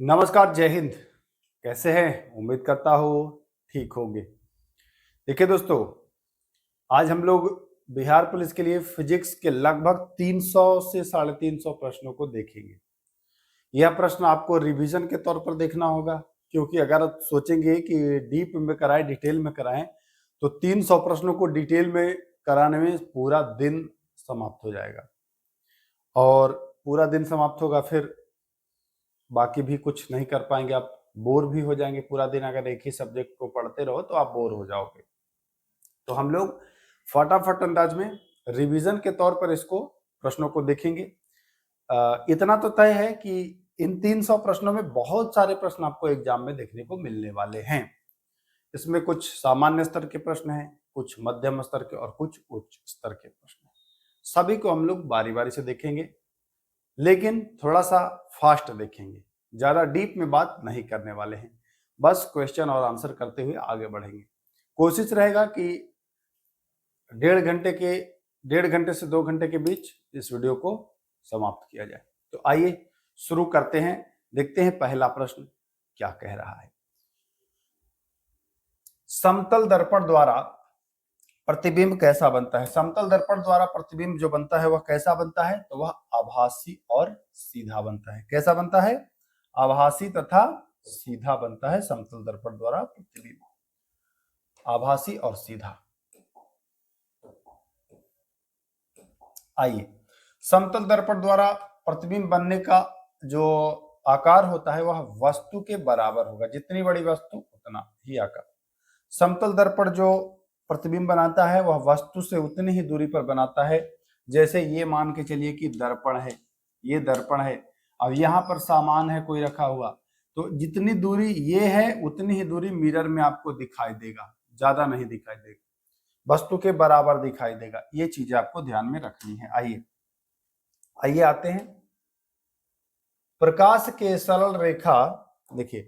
नमस्कार, जय हिंद। कैसे हैं? उम्मीद करता हूँ ठीक होंगे। देखिए दोस्तों, आज हम लोग बिहार पुलिस के लिए फिजिक्स के लगभग 300 से 350 प्रश्नों को देखेंगे। यह प्रश्न आपको रिवीजन के तौर पर देखना होगा, क्योंकि अगर आप सोचेंगे कि डीप में कराएं, डिटेल में कराएं, तो 300 प्रश्नों को डिटेल में कराने में पूरा दिन समाप्त हो जाएगा और पूरा दिन समाप्त होगा, फिर बाकी भी कुछ नहीं कर पाएंगे। आप बोर भी हो जाएंगे। पूरा दिन अगर एक ही सब्जेक्ट को पढ़ते रहो तो आप बोर हो जाओगे। तो हम लोग फटाफट अंदाज में रिवीजन के तौर पर इसको प्रश्नों को देखेंगे। इतना तो तय है कि इन 300 प्रश्नों में बहुत सारे प्रश्न आपको एग्जाम में देखने को मिलने वाले हैं। इसमें कुछ सामान्य स्तर के प्रश्न हैं, कुछ मध्यम स्तर के और कुछ उच्च स्तर के प्रश्न हैं। सभी को हम लोग बारी बारी से देखेंगे, लेकिन थोड़ा सा फास्ट देखेंगे। ज्यादा डीप में बात नहीं करने वाले हैं, बस क्वेश्चन और आंसर करते हुए आगे बढ़ेंगे। कोशिश रहेगा कि डेढ़ घंटे से 2 घंटे के बीच इस वीडियो को समाप्त किया जाए। तो आइए शुरू करते हैं। देखते हैं पहला प्रश्न क्या कह रहा है। समतल दर्पण द्वारा प्रतिबिंब कैसा बनता है? समतल दर्पण द्वारा प्रतिबिंब जो बनता है वह कैसा बनता है? तो वह आभासी और सीधा बनता है। कैसा बनता है? आभासी तथा सीधा बनता है समतल दर्पण द्वारा प्रतिबिंब, आभासी और सीधा। आइए, समतल दर्पण द्वारा प्रतिबिंब बनने का जो आकार होता है वह वस्तु के बराबर होगा। जितनी बड़ी वस्तु उतना ही आकार। समतल दर्पण जो प्रतिबिंब बनाता है वह वस्तु से उतनी ही दूरी पर बनाता है। जैसे ये मान के चलिए कि दर्पण है, ये दर्पण है, अब यहाँ पर सामान है कोई रखा हुआ, तो जितनी दूरी ये है उतनी ही दूरी मिरर में आपको दिखाई देगा, ज्यादा नहीं दिखाई देगा, वस्तु के बराबर दिखाई देगा। ये चीजें आपको ध्यान में रखनी है। आइए आते हैं प्रकाश के सरल रेखा। देखिए,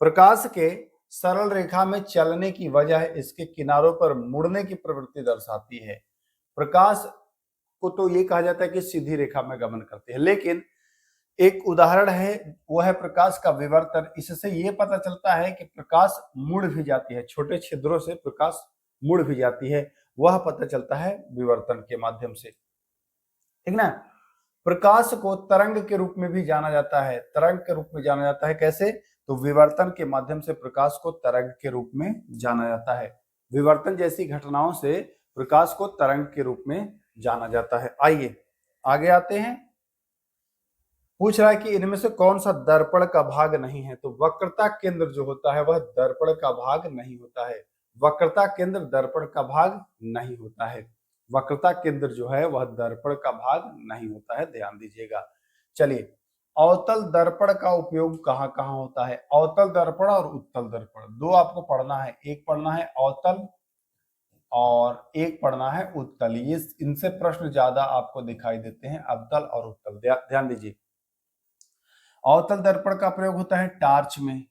प्रकाश के सरल रेखा में चलने की वजह इसके किनारों पर मुड़ने की प्रवृत्ति दर्शाती है। प्रकाश को तो ये कहा जाता है कि सीधी रेखा में गमन करती है, लेकिन एक उदाहरण है, वो है प्रकाश का विवर्तन। इससे ये पता चलता है कि प्रकाश मुड़ भी जाती है, छोटे छिद्रों से प्रकाश मुड़ भी जाती है, वह पता चलता है विवर्तन के माध्यम से। ठीक ना? प्रकाश को तरंग के रूप में भी जाना जाता है। तरंग के रूप में जाना जाता है कैसे? तो विवर्तन के माध्यम से प्रकाश को तरंग के रूप में जाना जाता है। विवर्तन जैसी घटनाओं से प्रकाश को तरंग के रूप में जाना जाता है। आइए आगे आते हैं। पूछ रहा है कि इनमें से कौन सा दर्पण का भाग नहीं है? तो वक्रता केंद्र जो होता है वह दर्पण का भाग नहीं होता है। वक्रता केंद्र दर्पण का भाग नहीं होता है। वक्रता केंद्र जो है वह दर्पण का भाग नहीं होता है, ध्यान दीजिएगा। चलिए, अवतल दर्पण का उपयोग कहाँ कहाँ होता है? अवतल दर्पण और उत्तल दर्पण दो आपको पढ़ना है। एक पढ़ना है अवतल और एक पढ़ना है उत्तल। ये इनसे प्रश्न ज्यादा आपको दिखाई देते हैं, अवतल और उत्तल। ध्यान दीजिए, अवतल दर्पण का प्रयोग होता है टार्च में,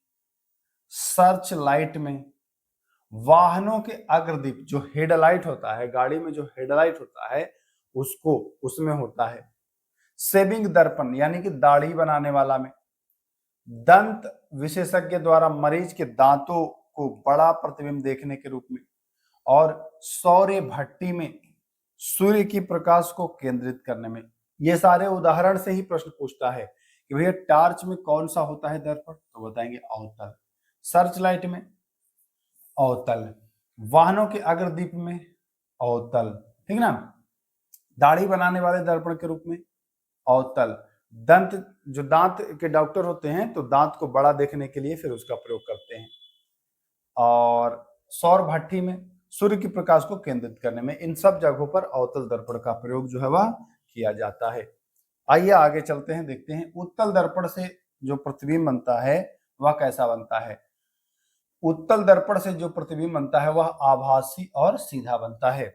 सर्च लाइट में, वाहनों के अग्रदीप जो हेडलाइट होता है, गाड़ी में जो हेडलाइट होता है उसको उसमें होता है, सेविंग दर्पण यानी कि दाढ़ी बनाने वाला में, दंत विशेषज्ञ द्वारा मरीज के दांतों को बड़ा प्रतिबिंब देखने के रूप में, और सौर्य भट्टी में सूर्य की प्रकाश को केंद्रित करने में। ये सारे उदाहरण से ही प्रश्न पूछता है कि भैया टार्च में कौन सा होता है दर्पण? तो बताएंगे अवतल। सर्च लाइट में अवतल, वाहनों के अग्रदीप में अवतल, ठीक ना? दाढ़ी बनाने वाले दर्पण के रूप में अवतल। दंत जो दांत के डॉक्टर होते हैं तो दांत को बड़ा देखने के लिए फिर उसका प्रयोग करते हैं, और सौर भट्टी में सूर्य की प्रकाश को केंद्रित करने में। इन सब जगहों पर अवतल दर्पण का प्रयोग जो है वह किया जाता है। आइए आगे चलते हैं, देखते हैं उत्तल दर्पण से जो प्रतिबिंब बनता है वह कैसा बनता है। उत्तल दर्पण से जो प्रतिबिंब बनता है वह आभासी और सीधा बनता है।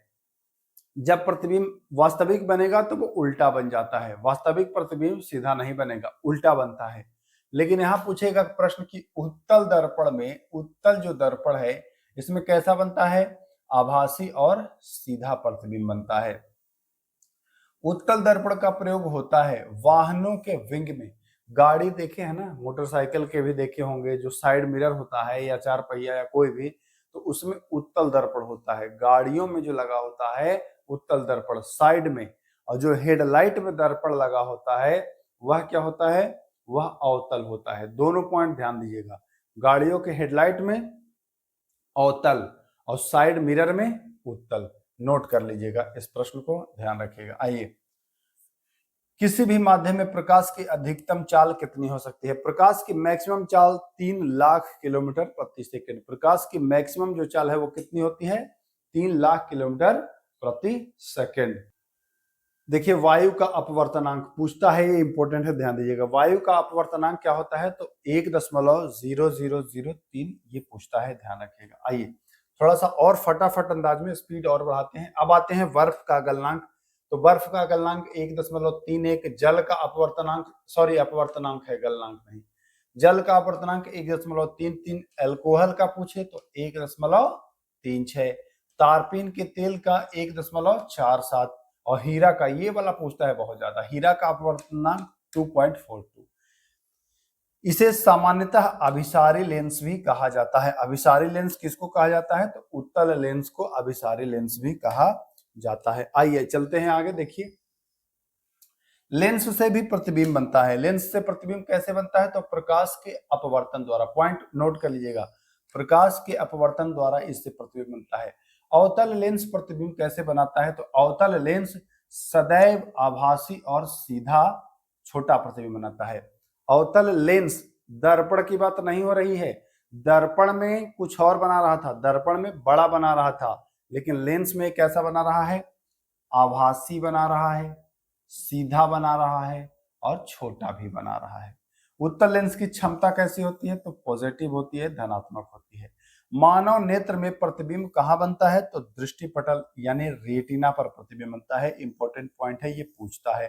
जब प्रतिबिंब वास्तविक बनेगा तो वो उल्टा बन जाता है। वास्तविक प्रतिबिंब सीधा नहीं बनेगा, उल्टा बनता है। लेकिन यहाँ पूछेगा प्रश्न कि उत्तल दर्पण में, उत्तल जो दर्पण है इसमें कैसा बनता है? आभासी और सीधा प्रतिबिंब बनता है। उत्तल दर्पण का प्रयोग होता है वाहनों के विंग में। गाड़ी देखे है ना, मोटरसाइकिल के भी देखे होंगे, जो साइड मिरर होता है या चार पहिया या कोई भी, तो उसमें उत्तल दर्पण होता है। गाड़ियों में जो लगा होता है उत्तल दर्पण साइड में, और जो हेडलाइट में दर्पण लगा होता है वह क्या होता है, वह अवतल होता है। दोनों पॉइंट ध्यान दीजिएगा, गाड़ियों के हेडलाइट में अवतल और साइड मिरर में उत्तल। नोट कर लीजिएगा, इस प्रश्न को ध्यान रखिएगा। आइए, किसी भी माध्यम में प्रकाश की अधिकतम चाल कितनी हो सकती है? प्रकाश की मैक्सिमम चाल 3 लाख किलोमीटर प्रति सेकंड। प्रकाश की मैक्सिमम जो चाल है वो कितनी होती है? 3 लाख किलोमीटर प्रति सेकंड। देखिए, वायु का अपवर्तनांक पूछता है, ये इंपॉर्टेंट है, ध्यान दीजिएगा। वायु का अपवर्तनांक क्या होता है? तो 1.0003 ये पूछता है, ध्यान रखिएगा। आइए थोड़ा सा और फटाफट अंदाज में स्पीड और बढ़ाते हैं। अब आते हैं बर्फ का गलनांक। तो बर्फ का गलनांक 1.31, जल का अपवर्तनांक, सॉरी अपवर्तनांक है, गलनांक नहीं। जल का अपवर्तनांक 1.33, एल्कोहल का पूछे तो 1.36, तारपीन के तेल का 1.47, और हीरा का, ये वाला पूछता है बहुत ज्यादा, हीरा का अपवर्तनांक 2.42। इसे सामान्यतः अभिसारी लेंस भी कहा जाता है। अभिसारी लेंस किसको कहा जाता है? तो उत्तल लेंस को अभिसारी लेंस भी कहा जाता है। आइए चलते हैं आगे। देखिए, लेंस से भी प्रतिबिंब बनता है। लेंस से प्रतिबिंब कैसे बनता है? तो प्रकाश के अपवर्तन द्वारा। पॉइंट नोट कर लीजिएगा, प्रकाश के अपवर्तन द्वारा इससे प्रतिबिंब बनता है। अवतल लेंस प्रतिबिंब कैसे बनाता है? तो अवतल लेंस सदैव आभासी और सीधा छोटा प्रतिबिंब बनाता है। अवतल लेंस, दर्पण की बात नहीं हो रही है, दर्पण में कुछ और बना रहा था, दर्पण में बड़ा बना रहा था, लेकिन लेंस में कैसा बना रहा है? आभासी बना रहा है, सीधा बना रहा है और छोटा भी बना रहा है। उत्तल लेंस की क्षमता कैसी होती है? तो पॉजिटिव होती है, धनात्मक होती है। मानव नेत्र में प्रतिबिंब कहाँ बनता है? तो दृष्टिपटल यानी रेटिना पर प्रतिबिंब बनता है। इंपॉर्टेंट पॉइंट है, ये पूछता है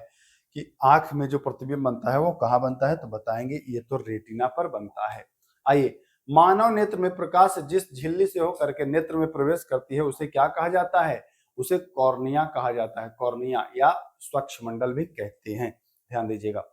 कि आंख में जो प्रतिबिंब बनता है वो कहाँ बनता है? तो बताएंगे, ये तो रेटिना पर बनता है। आइए, मानव नेत्र में प्रकाश जिस झिल्ली से होकर के नेत्र में प्रवेश करती है उसे क्या कहा जाता है? उसे कॉर्निया कहा जाता है। कॉर्निया या स्वच्छमंडल भी कहते हैं, ध्यान दीजिएगा।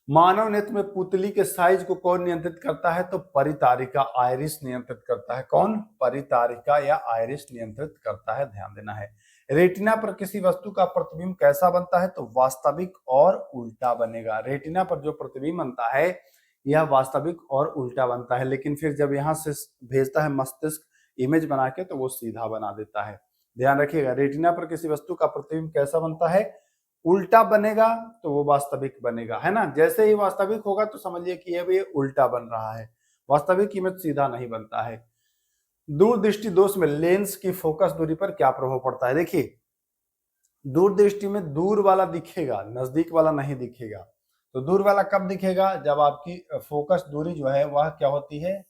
मानव नेत्र में पुतली के साइज को कौन नियंत्रित करता है? तो परितारिका, आइरिस नियंत्रित करता है। कौन? परितारिका या आइरिस नियंत्रित करता है, ध्यान देना है। रेटिना पर किसी वस्तु का प्रतिबिंब कैसा बनता है? तो वास्तविक और उल्टा बनेगा। रेटिना पर जो प्रतिबिंब बनता है यह वास्तविक और उल्टा बनता है, लेकिन फिर जब यहां से भेजता है मस्तिष्क इमेज बना के तो वो सीधा बना देता है। ध्यान रखिएगा, रेटिना पर किसी वस्तु का प्रतिबिंब कैसा बनता है? उल्टा बनेगा तो वो वास्तविक बनेगा, है ना। जैसे ही वास्तविक होगा तो समझिए कि ये उल्टा बन रहा है, वास्तविक इमेज सीधा नहीं बनता है। दूरदृष्टि दोष में लेंस की फोकस दूरी पर क्या प्रभाव पड़ता है? देखिए, दूरदृष्टि में दूर वाला दिखेगा, नजदीक वाला नहीं दिखेगा। तो दूर वाला कब दिखेगा? जब आपकी फोकस दूरी जो है वह क्या होती है?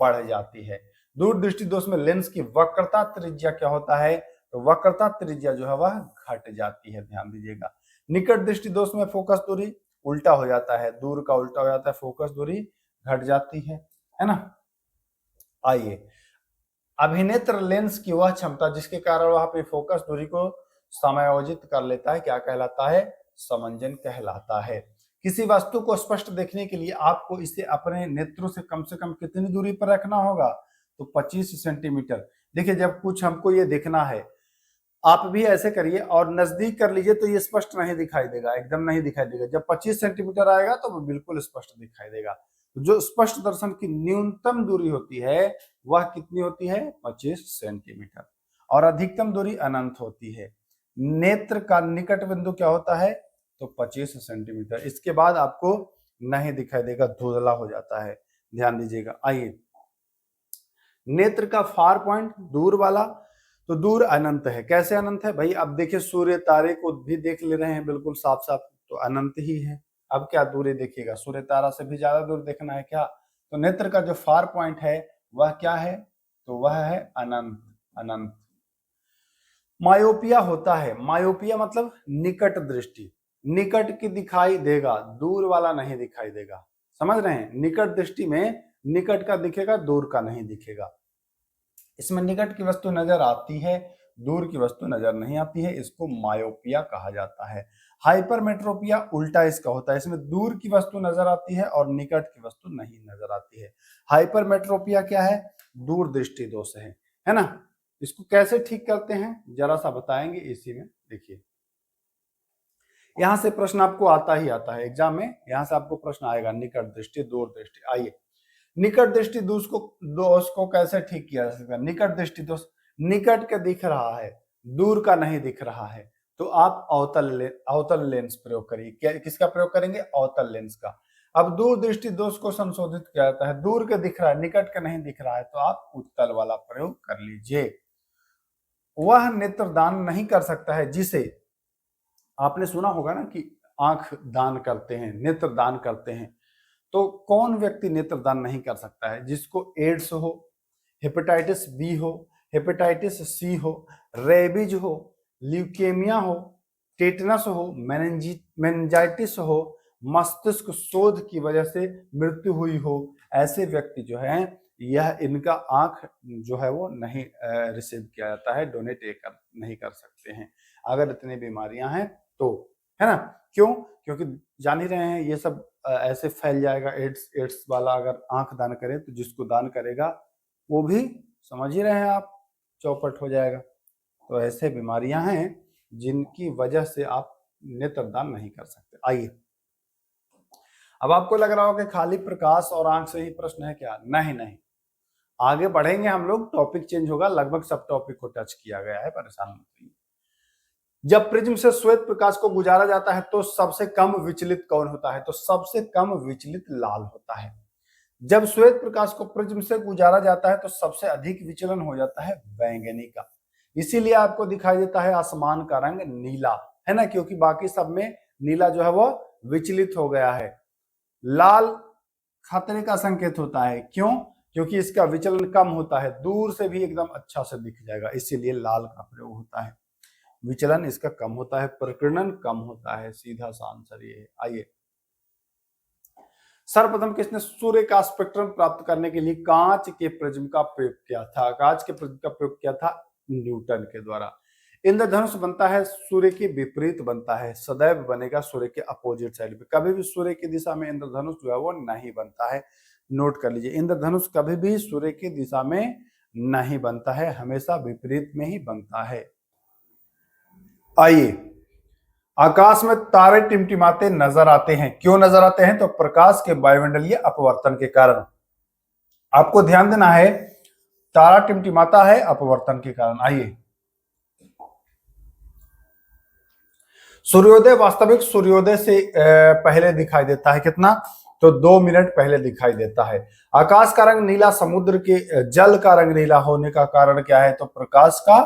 बढ़ जाती है। दूरदृष्टि दोष में लेंस की वक्रता त्रिज्या क्या होता है? तो वक्रता त्रिज्या जो है वह घट जाती है, ध्यान दीजिएगा। निकट दृष्टि दोष में फोकस दूरी उल्टा हो जाता है, दूर का उल्टा हो जाता है, फोकस दूरी घट जाती है ना। आइए, अभिनेत्र लेंस की वह क्षमता जिसके कारण वह अपनी फोकस दूरी को समायोजित कर लेता है क्या कहलाता है? समंजन कहलाता है। किसी वस्तु को स्पष्ट देखने के लिए आपको इसे अपने नेत्रों से कम कितनी दूरी पर रखना होगा? तो 25 सेंटीमीटर। देखिए, जब कुछ हमको ये देखना है, आप भी ऐसे करिए और नजदीक कर लीजिए तो ये स्पष्ट नहीं दिखाई देगा, एकदम नहीं दिखाई देगा। जब 25 सेंटीमीटर आएगा तो वो बिल्कुल स्पष्ट दिखाई देगा। जो स्पष्ट दर्शन की न्यूनतम दूरी होती है वह कितनी होती है? 25 सेंटीमीटर। और अधिकतम दूरी अनंत होती है। नेत्र का निकट बिंदु क्या होता है? तो 25 सेंटीमीटर। इसके बाद आपको नहीं दिखाई देगा, धुंधला हो जाता है, ध्यान दीजिएगा। आइए, नेत्र का फार पॉइंट, दूर वाला, तो दूर अनंत है। कैसे अनंत है भाई? अब देखिए, सूर्य तारे को भी देख ले रहे हैं बिल्कुल साफ साफ, तो अनंत ही है। अब क्या दूरी देखिएगा? सूर्य तारा से भी ज्यादा दूर देखना है क्या? तो नेत्र का जो फार पॉइंट है वह क्या है? तो वह है अनंत, अनंत। मायोपिया होता है, मायोपिया मतलब निकट दृष्टि, निकट की दिखाई देगा, दूर वाला नहीं दिखाई देगा, समझ रहे हैं। निकट दृष्टि में निकट का दिखेगा, दूर का नहीं दिखेगा। इसमें निकट की वस्तु नजर आती है, दूर की वस्तु नजर नहीं आती है, इसको मायोपिया कहा जाता है। हाइपरमेट्रोपिया उल्टा इसका होता है, इसमें दूर की वस्तु नजर आती है और निकट की वस्तु नहीं नजर आती है। हाइपरमेट्रोपिया क्या है? दूर दृष्टि दोष है ना। इसको कैसे ठीक करते हैं जरा सा बताएंगे इसी में। देखिए यहां से प्रश्न आपको आता ही आता है एग्जाम में, यहां से आपको प्रश्न आएगा निकट दृष्टि दूर दृष्टि। आइए निकट दृष्टि दोष को कैसे ठीक किया जा सकता है? निकट दृष्टि दोष, निकट का दिख रहा है, दूर का नहीं दिख रहा है, तो आप अवतल लेंस प्रयोग करिए। क्या किसका प्रयोग करेंगे? अवतल लेंस का। अब दूर दृष्टि दोष को संशोधित किया जाता है, दूर का दिख रहा है निकट का नहीं दिख रहा है, तो आप उत्तल वाला प्रयोग कर लीजिए। वह नेत्रदान नहीं कर सकता है जिसे, आपने सुना होगा ना कि आंख दान करते हैं, नेत्र दान करते हैं, तो कौन व्यक्ति नेत्रदान नहीं कर सकता है? जिसको एड्स हो, हेपेटाइटिस बी हो, हेपेटाइटिस सी हो, रेबीज हो, ल्यूकेमिया हो, टेटनस हो, मेनिंजाइटिस हो, मस्तिष्क शोध की वजह से मृत्यु हुई हो, ऐसे व्यक्ति जो हैं यह इनका आंख जो है वो नहीं रिसीव किया जाता है, डोनेट नहीं कर सकते हैं अगर इतनी बीमारियां हैं तो, है ना। क्यों? क्योंकि जान ही रहे हैं ये सब ऐसे फैल जाएगा। एड्स वाला अगर आंख दान करे तो जिसको दान करेगा वो भी समझ ही रहे हैं आप, चौपट हो जाएगा। तो ऐसे बीमारियां हैं जिनकी वजह से आप नेत्र दान नहीं कर सकते। आइए अब आपको लग रहा हो कि खाली प्रकाश और आंख से ही प्रश्न है क्या? नहीं नहीं, आगे बढ़ेंगे हम लोग, टॉपिक चेंज होगा, लगभग सब टॉपिक को टच किया गया है, परेशान मत होइए। जब प्रिज्म से श्वेत प्रकाश को गुजारा जाता है तो सबसे कम विचलित कौन होता है? तो सबसे कम विचलित लाल होता है। जब श्वेत प्रकाश को प्रिज्म से गुजारा जाता है तो सबसे अधिक विचलन हो जाता है बैंगनी का, इसीलिए आपको दिखाई देता है आसमान का रंग नीला, है ना, क्योंकि बाकी सब में नीला जो है वो विचलित हो गया है। लाल खतरे का संकेत होता है, क्यों? क्योंकि इसका विचलन कम होता है, दूर से भी एकदम अच्छा से दिख जाएगा, इसीलिए लाल का प्रयोग होता है। विचलन इसका कम होता है, प्रकीर्णन कम होता है, सीधा सा आंसर ये है। आइए सर्वप्रथम किसने सूर्य का स्पेक्ट्रम प्राप्त करने के लिए कांच के प्रिज्म का प्रयोग किया था? कांच के प्रिज्म का प्रयोग किया था न्यूटन के द्वारा। इंद्रधनुष बनता है सूर्य के विपरीत बनता है, सदैव बनेगा सूर्य के अपोजिट साइड पे, कभी भी सूर्य की दिशा में इंद्रधनुष जो है वो नहीं बनता है। नोट कर लीजिए, इंद्रधनुष कभी भी सूर्य की दिशा में नहीं बनता है, हमेशा विपरीत में ही बनता है। आइए आकाश में तारे टिमटिमाते नजर आते हैं, क्यों नजर आते हैं? तो प्रकाश के वायुमंडलीय अपवर्तन के कारण। आपको ध्यान देना है, तारा टिमटिमाता है अपवर्तन के कारण। आइए सूर्योदय वास्तविक सूर्योदय से पहले दिखाई देता है, कितना? तो 2 मिनट पहले दिखाई देता है। आकाश का रंग नीला, समुद्र के जल का रंग नीला होने का कारण क्या है? तो प्रकाश का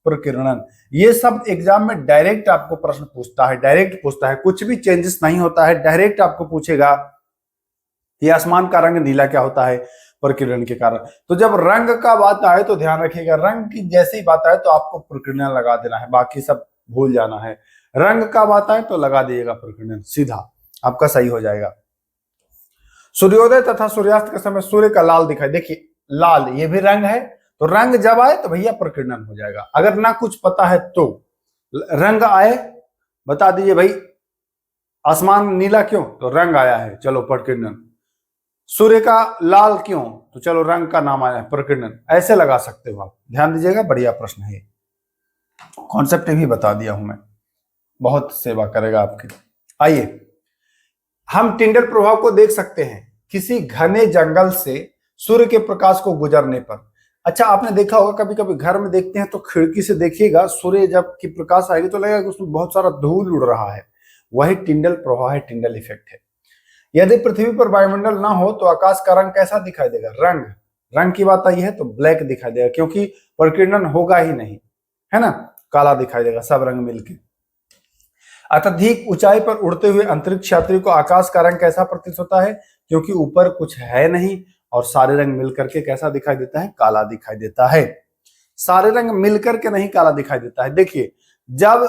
प्रकीर्णन। ये सब एग्जाम में डायरेक्ट आपको प्रश्न पूछता है, डायरेक्ट पूछता है, कुछ भी चेंजेस नहीं होता है, डायरेक्ट आपको पूछेगा कि आसमान का रंग नीला क्या होता है? प्रकीर्णन के कारण। तो जब रंग का बात आए तो ध्यान रखिएगा, रंग की जैसे ही बात आए तो आपको प्रकीर्णन लगा देना है, बाकी सब भूल जाना है। रंग का बात आए तो लगा दिएगा प्रकीर्णन, सीधा आपका सही हो जाएगा। सूर्योदय तथा सूर्यास्त के समय सूर्य का लाल दिखाई, देखिए लाल ये भी रंग है, तो रंग जब आए तो भैया प्रकीर्णन हो जाएगा। अगर ना कुछ पता है तो रंग आए बता दीजिए भाई, आसमान नीला क्यों? तो रंग आया है, चलो प्रकीर्णन। सूर्य का लाल क्यों? तो चलो रंग का नाम आया है, प्रकीर्णन। ऐसे लगा सकते हो आप, ध्यान दीजिएगा, बढ़िया प्रश्न है, कॉन्सेप्ट भी बता दिया हूं मैं, बहुत सेवा करेगा आपकी। आइए हम टिंडल प्रभाव को देख सकते हैं किसी घने जंगल से सूर्य के प्रकाश को गुजरने पर। अच्छा आपने देखा होगा, कभी कभी घर में देखते हैं तो खिड़की से देखिएगा, सूर्य जब की प्रकाश आएगी तो लगेगा कि उसमें बहुत सारा धूल उड़ रहा है, वही टिंडल प्रभाव है, टिंडल इफेक्ट है। यदि पृथ्वी पर वायुमंडल ना हो तो आकाश का रंग कैसा दिखाई देगा? रंग की बात आई है तो ब्लैक दिखाई देगा, क्योंकि प्रकीर्णन होगा ही नहीं, है ना, काला दिखाई देगा सब रंग मिलके। अत्यधिक ऊंचाई पर उड़ते हुए अंतरिक्ष यात्री को आकाश का रंग कैसा प्रतीत होता है? क्योंकि ऊपर कुछ है नहीं और सारे रंग मिलकर के कैसा दिखाई देता है? काला दिखाई देता है। सारे रंग मिलकर के नहीं काला दिखाई देता है। देखिए जब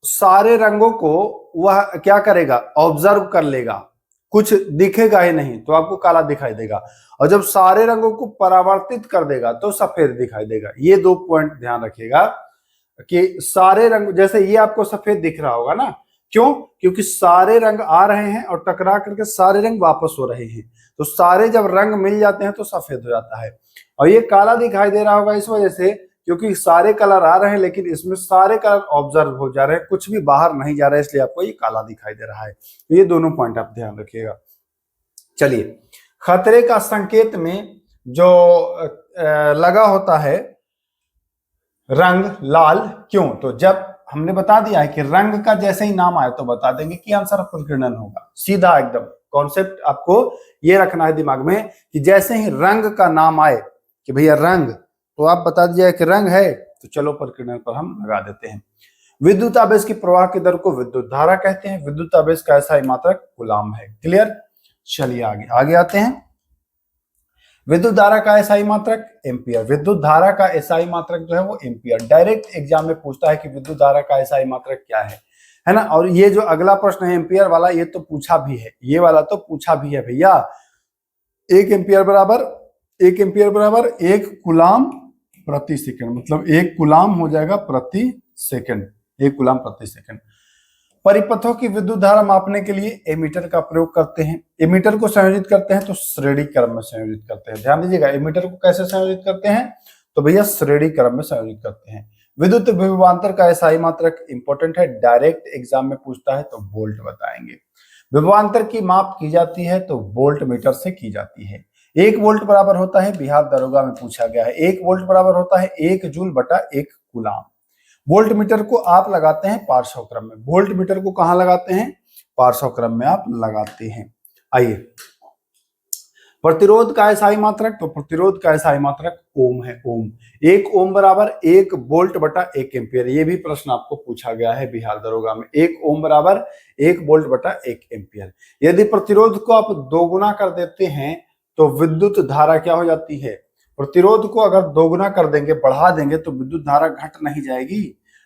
सारे रंगों को वह क्या करेगा? ऑब्जर्व कर लेगा, कुछ दिखेगा ही नहीं तो आपको काला दिखाई देगा, और जब सारे रंगों को परावर्तित कर देगा तो सफेद दिखाई देगा। ये 2 पॉइंट ध्यान रखिएगा। कि सारे रंग, जैसे ये आपको सफेद दिख रहा होगा ना, क्यों? क्योंकि सारे रंग आ रहे हैं और टकरा करके सारे रंग वापस हो रहे हैं, तो सारे जब रंग मिल जाते हैं तो सफेद हो जाता है। और ये काला दिखाई दे रहा होगा इस वजह से क्योंकि सारे कलर आ रहे हैं लेकिन इसमें सारे कलर ऑब्जर्व हो जा रहे हैं, कुछ भी बाहर नहीं जा रहा है, इसलिए आपको ये काला दिखाई दे रहा है। तो ये दोनों पॉइंट आप ध्यान रखिएगा। चलिए, खतरे का संकेत में जो लगा होता है रंग लाल, क्यों? तो जब हमने बता दिया है कि रंग का जैसे ही नाम आए तो बता देंगे कि आंसर प्रकीर्णन होगा, सीधा एकदम। कॉन्सेप्ट आपको ये रखना है दिमाग में कि जैसे ही रंग का नाम आए कि भैया रंग, तो आप बता दीजिए कि रंग है, तो चलो प्रकीर्णन पर हम लगा देते हैं। विद्युत आवेश की प्रवाह की दर को विद्युत धारा कहते हैं। विद्युत आवेश का एसआई मात्रक कूलाम है। क्लियर? चलिए आगे आते हैं। विद्युत धारा का एसआई मात्रक एम्पियर। विद्युत धारा का एसआई मात्रक जो है वो एम्पियर। डायरेक्ट एग्जाम में पूछता है कि विद्युत धारा का एसआई मात्रक क्या है ना। और ये जो अगला प्रश्न है एम्पियर वाला, ये तो पूछा भी है, ये वाला तो पूछा भी है भैया। 1 एम्पियर बराबर 1 कूलाम प्रति सेकंड, मतलब 1 कूलाम हो जाएगा प्रति सेकंड, 1 कूलाम प्रति सेकंड। परिपथों की विद्युत धारा मापने के लिए एमीटर का प्रयोग करते हैं। एमीटर को संयोजित करते हैं तो श्रेणी क्रम में संयोजित करते हैं। ध्यान दीजिएगा, एमीटर को कैसे संयोजित करते हैं? तो भैया श्रेणी क्रम में संयोजित करते हैं। विद्युत विभवांतर का एसआई मात्रक इंपॉर्टेंट है, डायरेक्ट एग्जाम में पूछता है तो वोल्ट बताएंगे। विभवांतर की माप की जाती है तो वोल्ट मीटर से की जाती है। 1 वोल्ट बराबर होता है, बिहार दरोगा में पूछा गया है, 1 वोल्ट बराबर होता है 1 जूल बटा 1 कूलाम। वोल्ट मीटर को आप लगाते हैं पार्श्व क्रम में। वोल्ट मीटर को कहां लगाते हैं? पार्श्व क्रम में आप लगाते हैं। आइए, प्रतिरोध का एसआई मात्रक, तो प्रतिरोध का एसआई मात्रक ओम है, ओम। 1 ओम बराबर 1 वोल्ट बटा 1 एम्पियर। ये भी प्रश्न आपको पूछा गया है बिहार दरोगा में। 1 ओम बराबर 1 वोल्ट बटा 1 एम्पियर। यदि प्रतिरोध को आप दोगुना कर देते हैं तो विद्युत धारा क्या हो जाती है? प्रतिरोध को अगर दोगुना कर देंगे, बढ़ा देंगे, तो विद्युत धारा घट नहीं जाएगी।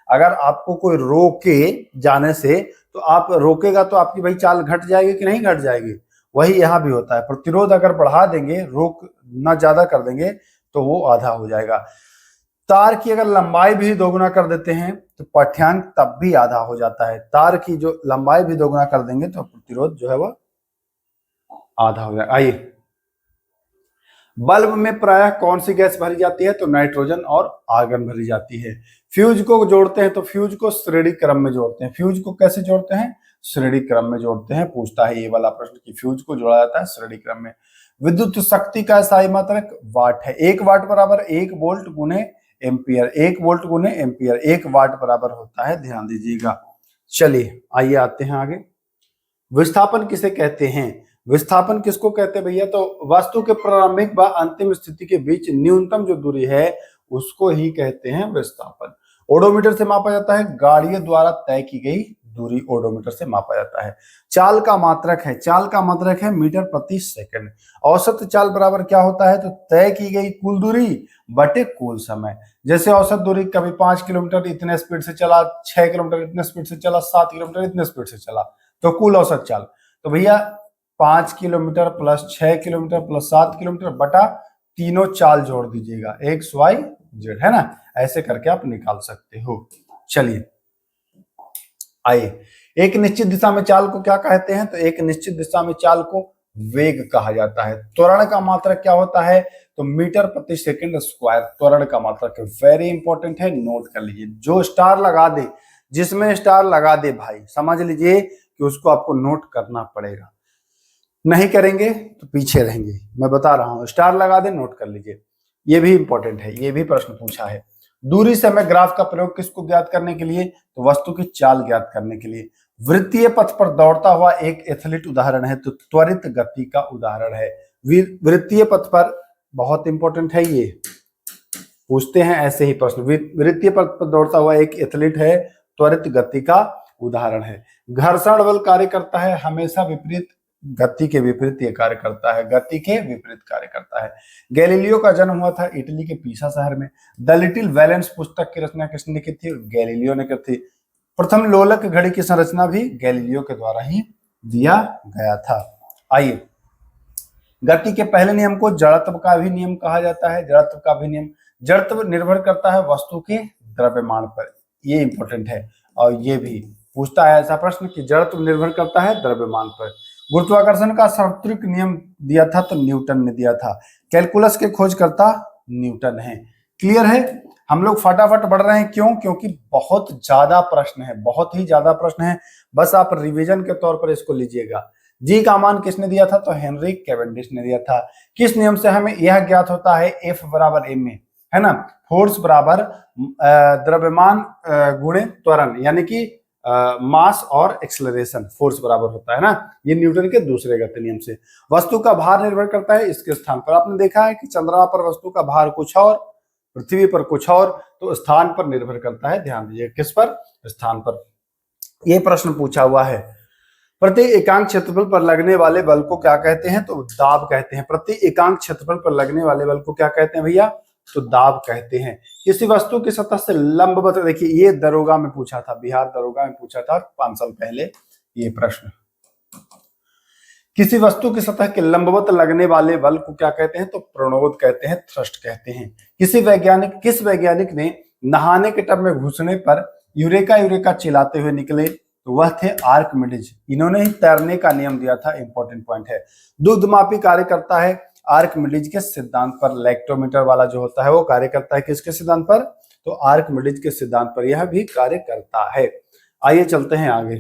अगर आपको कोई रोके जाने से, तो आप रोकेगा तो आपकी भाई चाल घट जाएगी कि नहीं घट जाएगी? वही यहां भी होता है। प्रतिरोध अगर बढ़ा देंगे, रोक ना ज्यादा कर देंगे, तो वो आधा हो जाएगा। तार की अगर लंबाई भी दोगुना कर देते हैं तो पाठ्यांक तब भी आधा हो जाता है। तार की जो लंबाई भी दोगुना कर देंगे तो प्रतिरोध जो है वह आधा हो जाएगा। आइए, बल्ब में प्रायः कौन सी गैस भरी जाती है? तो नाइट्रोजन और आर्गन भरी जाती है। फ्यूज को जोड़ते हैं तो फ्यूज को श्रेणी क्रम में जोड़ते हैं। फ्यूज को कैसे जोड़ते हैं? श्रेणी क्रम में जोड़ते हैं। पूछता है ये वाला प्रश्न कि फ्यूज को जोड़ा जाता है श्रेणी क्रम में। विद्युत शक्ति का एसआई मात्रक वाट है। 1 वाट बराबर 1 वोल्ट गुने एम्पियर। 1 वोल्ट गुने एम्पियर, 1 वाट बराबर होता है, ध्यान दीजिएगा। चलिए आइए आते हैं आगे। विस्थापन किसे कहते हैं? विस्थापन किसको कहते हैं भैया? तो वस्तु के प्रारंभिक व अंतिम स्थिति के बीच न्यूनतम जो दूरी है उसको ही कहते हैं विस्थापन। ओडोमीटर से मापा जाता है, गाड़ियों द्वारा तय की गई दूरी ओडोमीटर से मापा जाता है। चाल का मात्रक है, चाल का मात्रक है मीटर प्रति सेकंड। औसत चाल बराबर क्या होता है? तो तय की गई कुल दूरी बटे कुल समय। जैसे औसत दूरी कभी 5 किलोमीटर इतने स्पीड से चला, 6 किलोमीटर इतने स्पीड से चला, 7 किलोमीटर इतने स्पीड से चला, तो कुल औसत चाल। तो भैया 5 kilometre plus 6 kilometre plus 7 kilometre बटा तीनों चाल जोड़ दीजिएगा, एक्स वाई जेड, है ना। ऐसे करके आप निकाल सकते हो। चलिए आइए, एक निश्चित दिशा में चाल को क्या कहते हैं? तो एक निश्चित दिशा में चाल को वेग कहा जाता है। त्वरण का मात्रक क्या होता है? तो मीटर प्रति सेकंड स्क्वायर त्वरण का मात्रक है। वेरी इंपॉर्टेंट है, नोट कर लीजिए। जो स्टार लगा दे, जिसमें स्टार लगा दे भाई, समझ लीजिए कि उसको आपको नोट करना पड़ेगा। नहीं करेंगे तो पीछे रहेंगे। मैं बता रहा हूं, स्टार लगा दे, नोट कर लीजिए। ये भी इंपॉर्टेंट है, ये भी प्रश्न पूछा है। दूरी समय ग्राफ का प्रयोग किसको ज्ञात करने के लिए? तो वस्तु की चाल ज्ञात करने के लिए। वृत्तीय पथ पर दौड़ता हुआ एक एथलीट उदाहरण है, तो त्वरित गति का उदाहरण है। वृत्तीय पथ पर बहुत इंपॉर्टेंट है, ये पूछते हैं ऐसे ही प्रश्न। वृत्तीय पथ पर दौड़ता हुआ एक एथलीट है, त्वरित गति का उदाहरण है। घर्षण बल कार्य करता है हमेशा विपरीत, गति के विपरीत ये कार्य करता है, गति के विपरीत कार्य करता है। गैलीलियो का जन्म हुआ था इटली के पीसा शहर में। द लिटिल वैलेंस पुस्तक की रचना किसने की थी? गैलीलियो ने की थी। प्रथम लोलक घड़ी की संरचना भी गैलीलियो के द्वारा ही दिया गया था। आइए, गति के पहले नियम को जड़त्व का भी नियम कहा जाता है। जड़त्व का भी नियम, जड़त्व निर्भर करता है वस्तु के द्रव्यमान पर। ये इंपॉर्टेंट है। और ये भी पूछता है ऐसा प्रश्न कि जड़त्व निर्भर करता है द्रव्यमान पर। गुरुत्वाकर्षण का सार्वत्रिक नियम दिया था तो न्यूटन ने दिया था। कैलकुलस के खोजकर्ता न्यूटन है। क्लियर है? हम लोग फटाफट बढ़ रहे हैं, क्यों? क्योंकि बहुत ज्यादा प्रश्न है, बहुत ही ज्यादा प्रश्न है। बस आप रिवीजन के तौर पर इसको लीजिएगा। जी का मान किसने दिया था? तो हेनरी कैवेंडिश ने दिया था। किस नियम से हमें यह ज्ञात होता है? F बराबर m में, है ना, फोर्स बराबर द्रव्यमान गुणे त्वरण, यानी कि मास और एक्सेलरेशन, फोर्स बराबर होता है ना। ये न्यूटन के दूसरे गति नियम से। वस्तु का भार निर्भर करता है इसके स्थान पर। आपने देखा है कि चंद्रमा पर वस्तु का भार कुछ और, पृथ्वी पर कुछ और, तो स्थान पर निर्भर करता है। ध्यान दीजिए, किस पर? स्थान पर। यह प्रश्न पूछा हुआ है। प्रति एकांक क्षेत्रफल पर लगने वाले बल को क्या कहते हैं? तो दाब कहते हैं। प्रति एकांक क्षेत्रफल पर लगने वाले बल को क्या कहते हैं भैया? तो दाब कहते हैं। किसी वस्तु की सतह से लंबवत, देखिए ये दरोगा में पूछा था, बिहार दरोगा में पूछा था 5 साल पहले ये प्रश्न। किसी वस्तु की सतह के लंबवत लगने वाले बल को क्या कहते हैं? तो प्रणोद कहते हैं, थ्रस्ट कहते हैं। किस वैज्ञानिक ने नहाने के टब में घुसने पर यूरेका यूरेका चिल्लाते हुए निकले? तो वह थे आर्किमिडीज। इन्होंने ही तैरने का नियम दिया था। इंपॉर्टेंट पॉइंट है। दुग्धमापी कार्य करता है आर्किमिडीज के सिद्धांत पर। लैक्टोमीटर वाला जो होता है वो कार्य करता है किसके सिद्धांत पर? तो आर्किमिडीज के सिद्धांत पर यह भी कार्य करता है। आइए चलते हैं आगे।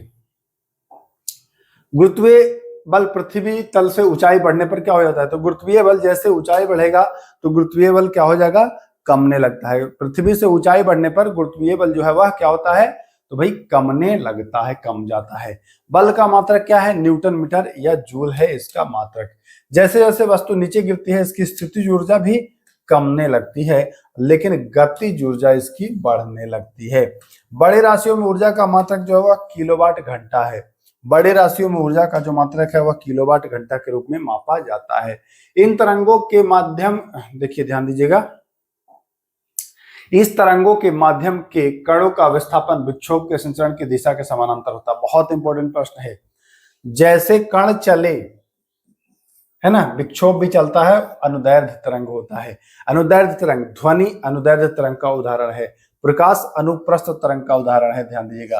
गुरुत्वीय बल पृथ्वी तल से ऊंचाई बढ़ने पर क्या हो जाता है? तो गुरुत्वीय बल जैसे ऊंचाई बढ़ेगा तो गुरुत्वीय बल क्या हो जाएगा? कमने लगता है। पृथ्वी से ऊंचाई बढ़ने पर गुरुत्वीय बल जो है वह क्या होता है? तो भाई कमने लगता है, कम जाता है। बल का मात्रक क्या है? न्यूटन मीटर या जूल है इसका मात्रक। जैसे जैसे वस्तु नीचे गिरती है इसकी स्थितिज ऊर्जा भी कमने लगती है, लेकिन गतिज ऊर्जा इसकी बढ़ने लगती है। बड़े राशियों में ऊर्जा का मात्रक जो है वह किलोवाट घंटा है। बड़े राशियों में ऊर्जा का जो मात्रक है वह किलोवाट घंटा के रूप में मापा जाता है। इन तरंगों के माध्यम, देखिए ध्यान दीजिएगा, इस तरंगों के माध्यम के कणों का विस्थापन विक्षोभ के संचरण की दिशा के समानांतर होता है। बहुत इंपॉर्टेंट प्रश्न है। जैसे कण चले, है ना, विक्षोभ भी चलता है, अनुदैर्ध्य तरंग होता है। अनुदैर्ध्य तरंग, ध्वनि अनुदैर्ध्य तरंग का उदाहरण है। प्रकाश अनुप्रस्थ तरंग का उदाहरण है। ध्यान दीजिएगा।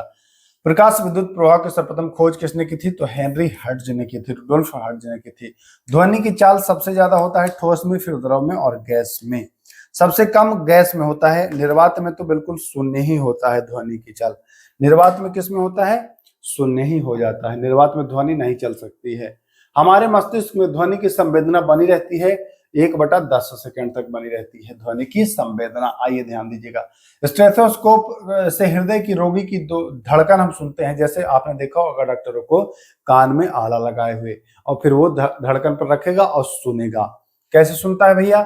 प्रकाश विद्युत प्रवाह की सर्वप्रथम खोज किसने की थी? तो हेनरी हर्ट्ज ने की थी, रुडोल्फ हर्ट्ज ने की थी। ध्वनि की चाल सबसे ज्यादा होता है ठोस में, फिर द्रव में और गैस में। सबसे कम गैस में होता है। निर्वात में तो बिल्कुल शून्य ही होता है ध्वनि की चाल। निर्वात में किस में होता है? शून्य ही हो जाता है। निर्वात में ध्वनि नहीं चल सकती है। हमारे मस्तिष्क में ध्वनि की संवेदना बनी रहती है 1/10 सेकंड तक बनी रहती है ध्वनि की संवेदना। आइए ध्यान दीजिएगा। स्टेथोस्कोप से हृदय की रोगी की धड़कन हम सुनते हैं। जैसे आपने देखा होगा डॉक्टरों को कान में आला लगाए हुए, और फिर वो धड़कन पर रखेगा और सुनेगा। कैसे सुनता है भैया?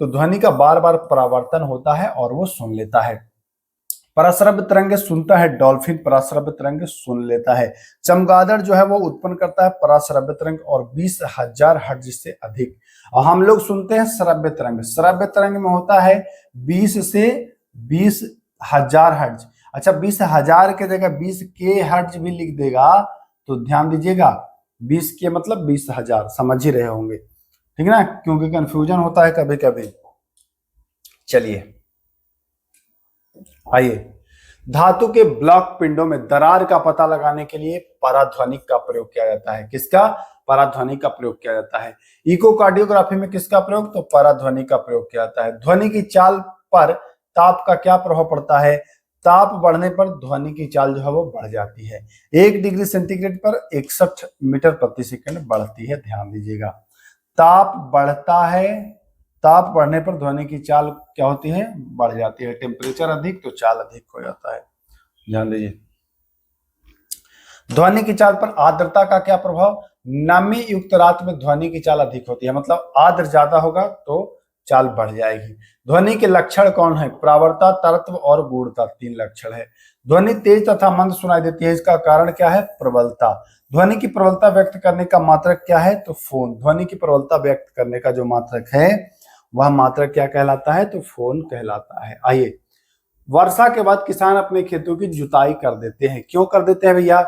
तो ध्वनि का बार बार परावर्तन होता है और वो सुन लेता है। पराश्रव्य तरंगे सुनता है डॉल्फिन, पराश्रव्य तरंगे सुन लेता है। चमगादड़ जो है वो उत्पन्न करता है पराश्रव्य तरंग और 20,000 हर्ट्ज से अधिक। और हम लोग सुनते हैं श्रव्य तरंग। श्रव्य तरंग में होता है 20 से 20,000 हर्ट्ज। अच्छा, 20,000 के जगह 20 के हर्ट्ज भी लिख देगा तो ध्यान दीजिएगा, 20 के मतलब 20,000, समझ ही रहे होंगे, ठीक है ना, क्योंकि कंफ्यूजन होता है कभी कभी। चलिए आइए, धातु के ब्लॉक पिंडों में दरार का पता लगाने के लिए पराध्वनिक का प्रयोग किया जाता है। किसका? पराध्वनिक का प्रयोग किया जाता है। इकोकार्डियोग्राफी में किसका प्रयोग? तो पराध्वनिक का प्रयोग किया जाता है। ध्वनि की चाल पर ताप का क्या प्रभाव पड़ता है? ताप बढ़ने पर ध्वनि की चाल जो है वो बढ़ जाती है। 1 डिग्री सेंटीग्रेड पर 61 मीटर प्रति सेकंड बढ़ती है। ध्यान दीजिएगा, ताप बढ़ता है, ताप बढ़ने पर ध्वनि की चाल क्या होती है? बढ़ जाती है। टेम्परेचर अधिक तो चाल अधिक हो जाता है। ध्यान दीजिए। ध्वनि की चाल पर आर्द्रता का क्या प्रभाव? नमी युक्त रात में ध्वनि की चाल अधिक होती है, मतलब आर्द्र ज्यादा होगा तो चाल बढ़ जाएगी। ध्वनि के लक्षण कौन है? प्रावर्ता, तरत्व और गूढ़ता, 3 लक्षण है। ध्वनि तेज तथा मंद सुनाई देती है, इसका कारण क्या है? प्रबलता। ध्वनि की प्रबलता व्यक्त करने का मात्रक क्या है? तो फोन। ध्वनि की प्रबलता व्यक्त करने का जो मात्रक है वह मात्रक क्या कहलाता है? तो फोन कहलाता है। आइए, वर्षा के बाद किसान अपने खेतों की जुताई कर देते हैं। क्यों कर देते हैं भैया?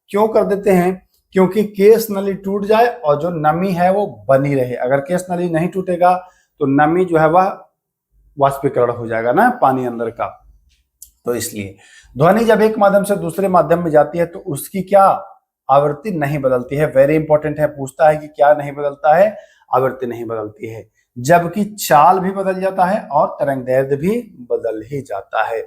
क्यों कर देते हैं? क्योंकि केस नली टूट जाए और जो नमी है वो बनी रहे। अगर केस नली नहीं टूटेगा तो नमी जो है वह वाष्पीकरण हो जाएगा ना, पानी अंदर का। तो इसलिए ध्वनि जब एक माध्यम से दूसरे माध्यम में जाती है तो उसकी क्या आवृत्ति नहीं बदलती है। वेरी इंपॉर्टेंट है, पूछता है कि क्या नहीं बदलता है, आवृत्ति नहीं बदलती है, जबकि चाल भी बदल जाता है और तरंगदैर्ध्य भी बदल ही जाता है।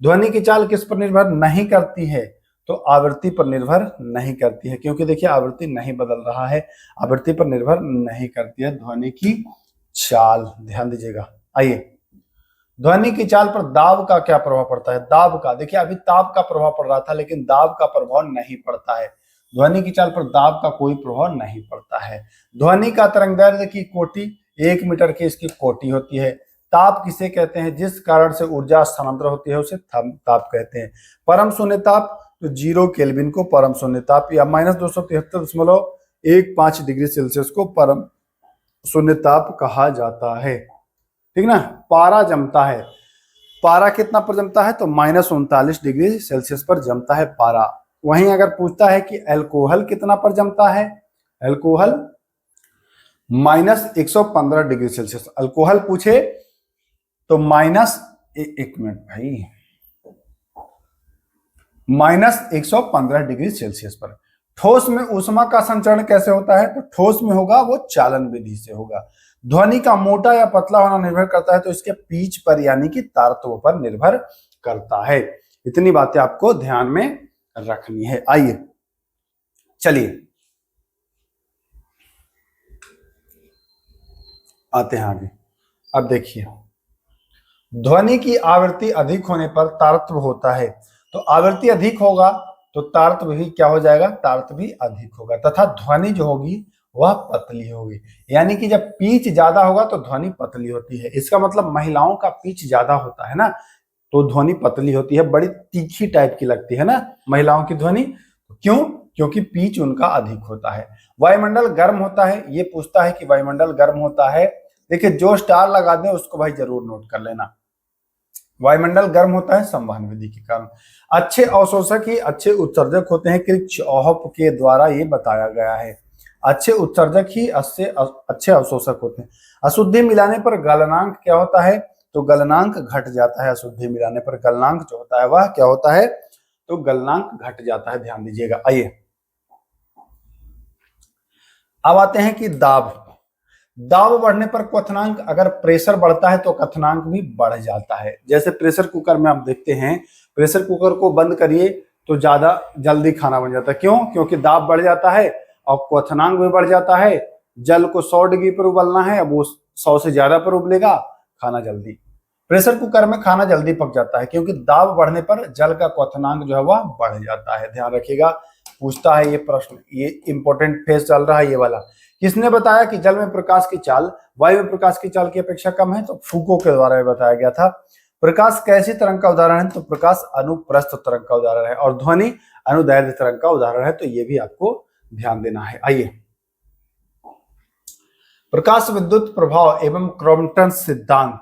ध्वनि की चाल किस पर निर्भर नहीं करती है, तो आवृत्ति पर निर्भर नहीं करती है, क्योंकि देखिए आवृत्ति नहीं बदल रहा है, आवृत्ति पर निर्भर नहीं करती है ध्वनि की चाल, ध्यान दीजिएगा। आइए, ध्वनि की चाल पर दाब का क्या प्रभाव पड़ता है। दाब का, देखिए अभी ताप का प्रभाव पड़ रहा था, लेकिन दाब का प्रभाव नहीं पड़ता है। ध्वनि की चाल पर दाब का कोई प्रभाव नहीं पड़ता है। ध्वनि का तरंगदैर्ध्य की कोटि 1 मीटर की इसकी कोटि होती है। ताप किसे कहते हैं, जिस कारण से ऊर्जा स्थानांतर होती है उसे ताप कहते हैं। परम शून्य ताप, तो 0 केल्विन को परम शून्य ताप या -273.15 डिग्री सेल्सियस को परम शून्य ताप कहा जाता है। ठीक ना। पारा जमता है, पारा कितना पर जमता है, तो -39 डिग्री सेल्सियस पर जमता है पारा। वहीं अगर पूछता है कि अल्कोहल कितना पर जमता है, अल्कोहल -115 डिग्री सेल्सियस। अल्कोहल पूछे तो एक मिनट भाई, -115 डिग्री सेल्सियस पर। ठोस में ऊष्मा का संचरण कैसे होता है, तो ठोस में होगा वो चालन विधि से होगा। ध्वनि का मोटा या पतला होना निर्भर करता है तो इसके पिच पर यानी कि तारत्व पर निर्भर करता है। इतनी बातें आपको ध्यान में रखनी है। आइए चलिए आते हैं आगे। अब देखिए, ध्वनि की आवृत्ति अधिक होने पर तारत्व होता है, तो आवृत्ति अधिक होगा तो तारत्व भी क्या हो जाएगा, तारत्व भी अधिक होगा, तथा ध्वनि जो होगी वह पतली होगी। यानी कि जब पिच ज्यादा होगा तो ध्वनि पतली होती है। इसका मतलब महिलाओं का पिच ज्यादा होता है ना, तो ध्वनि पतली होती है, बड़ी तीखी टाइप की लगती है ना महिलाओं की ध्वनि। क्यों, क्योंकि पिच उनका अधिक होता है। वायुमंडल गर्म होता है, ये पूछता है कि वायुमंडल गर्म होता है। देखिए जो स्टार लगा दें उसको भाई जरूर नोट कर लेना। वायुमंडल गर्म होता है संवहन विधि के कारण। अच्छे अवशोषक ही अच्छे उत्सर्जक होते हैं, किर्चहॉफ के द्वारा ये बताया गया है। अच्छे उत्सर्जक ही अच्छे अवशोषक होते हैं। अशुद्धि मिलाने पर गलनांक क्या होता है, तो गलनांक घट जाता है। अशुद्धि मिलाने पर गलनांक जो होता है वह क्या होता है, तो गलनांक घट जाता है, ध्यान दीजिएगा। आइए अब आते हैं कि दाब। दाब बढ़ने पर क्वथनांक, अगर प्रेशर बढ़ता है तो क्वथनांक भी बढ़ जाता है। जैसे प्रेशर कुकर में आप देखते हैं, प्रेशर कुकर को बंद करिए तो ज्यादा जल्दी खाना बन जाता है। क्यों, क्योंकि दाब बढ़ जाता है और क्वथनांक भी बढ़ जाता है। जल को 100 डिग्री पर उबलना है, अब वो 100 से ज्यादा पर उबलेगा, खाना जल्दी। प्रेशर कुकर में खाना जल्दी पक जाता है क्योंकि दाब बढ़ने पर जल का क्वथनांक जो है वह बढ़ जाता है। ध्यान रखिएगा, पूछता है ये प्रश्न, ये इंपॉर्टेंट फेज चल रहा है ये वाला। किसने बताया कि जल में प्रकाश की चाल वायु में प्रकाश की चाल की अपेक्षा कम है, तो फूको के द्वारा बताया गया था। प्रकाश कैसी तरंग का उदाहरण है, तो प्रकाश अनुप्रस्थ तरंग का उदाहरण है, और ध्वनि अनुदैर्ध्य तरंग का उदाहरण है, तो ये भी आपको ध्यान देना है। आइए, प्रकाश विद्युत प्रभाव एवं क्रॉम्पटन सिद्धांत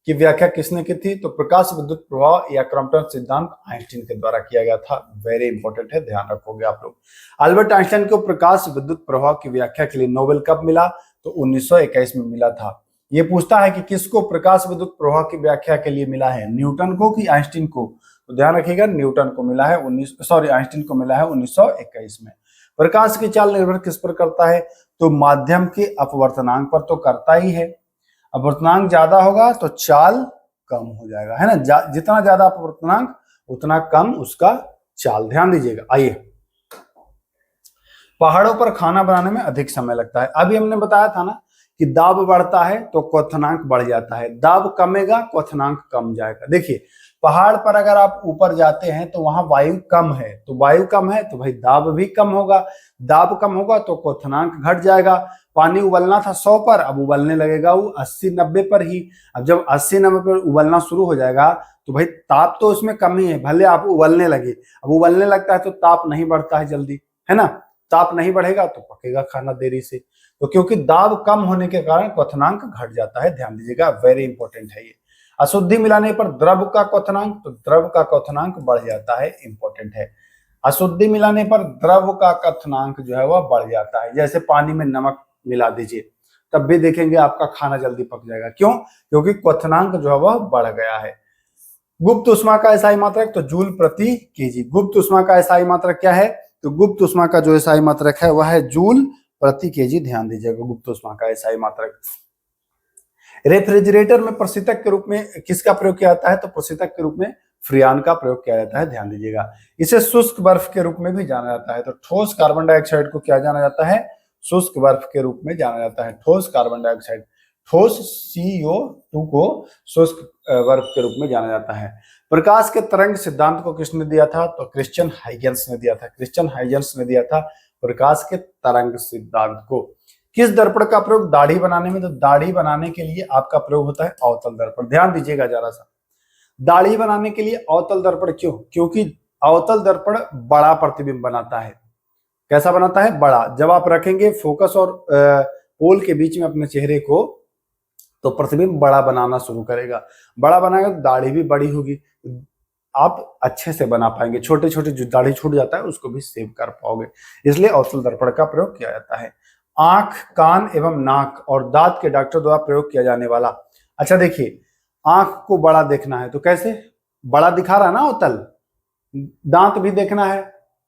की व्याख्या किसने की थी, तो प्रकाश विद्युत प्रभाव या क्रॉम्पटन सिद्धांत आइंस्टीन के द्वारा किया गया था। वेरी इंपॉर्टेंट है, ध्यान रखोगे आप लोग। अल्बर्ट आइंस्टाइन को प्रकाश विद्युत प्रभाव की व्याख्या के लिए नोबेल कब मिला, तो 1921 में मिला था। ये पूछता है कि किसको प्रकाश विद्युत प्रभाव की व्याख्या के लिए मिला है, न्यूटन को कि आइंस्टीन को, तो ध्यान रखिएगा न्यूटन को मिला है आइंस्टीन को मिला है 1921 में। प्रकाश की चाल निर्भर किस पर करता है, तो माध्यम के अपवर्तनांक पर तो करता ही है। अपवर्तनांक ज्यादा होगा तो चाल कम हो जाएगा, है ना। जितना ज्यादा अपवर्तनांक उतना कम उसका चाल, ध्यान दीजिएगा। आइए, पहाड़ों पर खाना बनाने में अधिक समय लगता है। अभी हमने बताया था ना कि दाब बढ़ता है तो क्वथनांक बढ़ जाता है, दाब कमेगा क्वथनांक कम जाएगा। देखिए पहाड़ पर अगर आप ऊपर जाते हैं तो वहां वायु कम है, तो वायु कम है तो भाई दाब भी कम होगा, दाब कम होगा तो क्वथनांक घट जाएगा। पानी उबलना था 100 पर, अब उबलने लगेगा वो 80-90 पर ही। अब जब 80-90 पर उबलना शुरू हो जाएगा तो भाई ताप तो उसमें कम ही है, भले आप उबलने लगे। अब उबलने लगता है तो ताप नहीं बढ़ता है जल्दी, है ना। ताप नहीं बढ़ेगा तो पकेगा खाना देरी से, तो क्योंकि दाब कम होने के कारण क्वथनांक घट जाता है, ध्यान दीजिएगा। वेरी इंपॉर्टेंट है ये। अशुद्धि मिलाने पर द्रव का क्वथनांक, तो द्रव का क्वथनांक बढ़ जाता है, इंपॉर्टेंट है। अशुद्धि मिलाने पर द्रव का क्वथनांक जो है वह बढ़ जाता है। जैसे पानी में नमक मिला दीजिए तब भी देखेंगे आपका खाना जल्दी पक जाएगा। क्यों, क्योंकि क्वथनांक जो है वह बढ़ गया है। गुप्त ऊष्मा का एसआई मात्रक तो जूल प्रति केजी। गुप्त ऊष्मा का एसआई मात्रक क्या है? तो गुप्त ऊष्मा का जो एसआई मात्रक है वह है जूल प्रति केजी। ध्यान दीजिएगा गुप्त ऊष्मा का एसआई मात्रक। रेफ्रिजरेटर में प्रशीतक के रूप में किसका प्रयोग किया जाता है? तो प्रशीतक के रूप में फ्रियान का प्रयोग किया जाता है। ध्यान दीजिएगा। इसे शुष्क बर्फ के रूप में भी जाना जाता है। तो ठोस कार्बन डाइऑक्साइड को क्या जाना जाता है? शुष्क बर्फ के रूप में जाना जाता है। ठोस कार्बन डाइऑक्साइड, ठोस CO2 को शुष्क बर्फ के रूप में जाना जाता है। प्रकाश के तरंग सिद्धांत को किसने दिया था? तो क्रिश्चियन हाइगेंस ने दिया था। क्रिश्चियन हाइगेंस ने दिया था प्रकाश के तरंग सिद्धांत को। किस दर्पण का प्रयोग दाढ़ी बनाने में? तो दाढ़ी बनाने के लिए आपका प्रयोग होता है अवतल दर्पण। ध्यान दीजिएगा जरा सा, दाढ़ी बनाने के लिए अवतल दर्पण क्यों? क्योंकि अवतल दर्पण बड़ा प्रतिबिंब बनाता है। कैसा बनाता है? बड़ा। जब आप रखेंगे फोकस और पोल के बीच में अपने चेहरे को, तो प्रतिबिंब बड़ा बनाना शुरू करेगा। बड़ा बनाएगा तो दाढ़ी भी बड़ी होगी, आप अच्छे से बना पाएंगे। छोटे छोटे जो दाढ़ी छूट जाता है उसको भी सेव कर पाओगे, इसलिए अवतल दर्पण का प्रयोग किया जाता है। आंख, कान एवं नाक और दांत के डॉक्टर द्वारा प्रयोग किया जाने वाला। अच्छा देखिए, आंख को बड़ा देखना है तो कैसे? बड़ा दिखा रहा है ना अवतल। दांत भी देखना है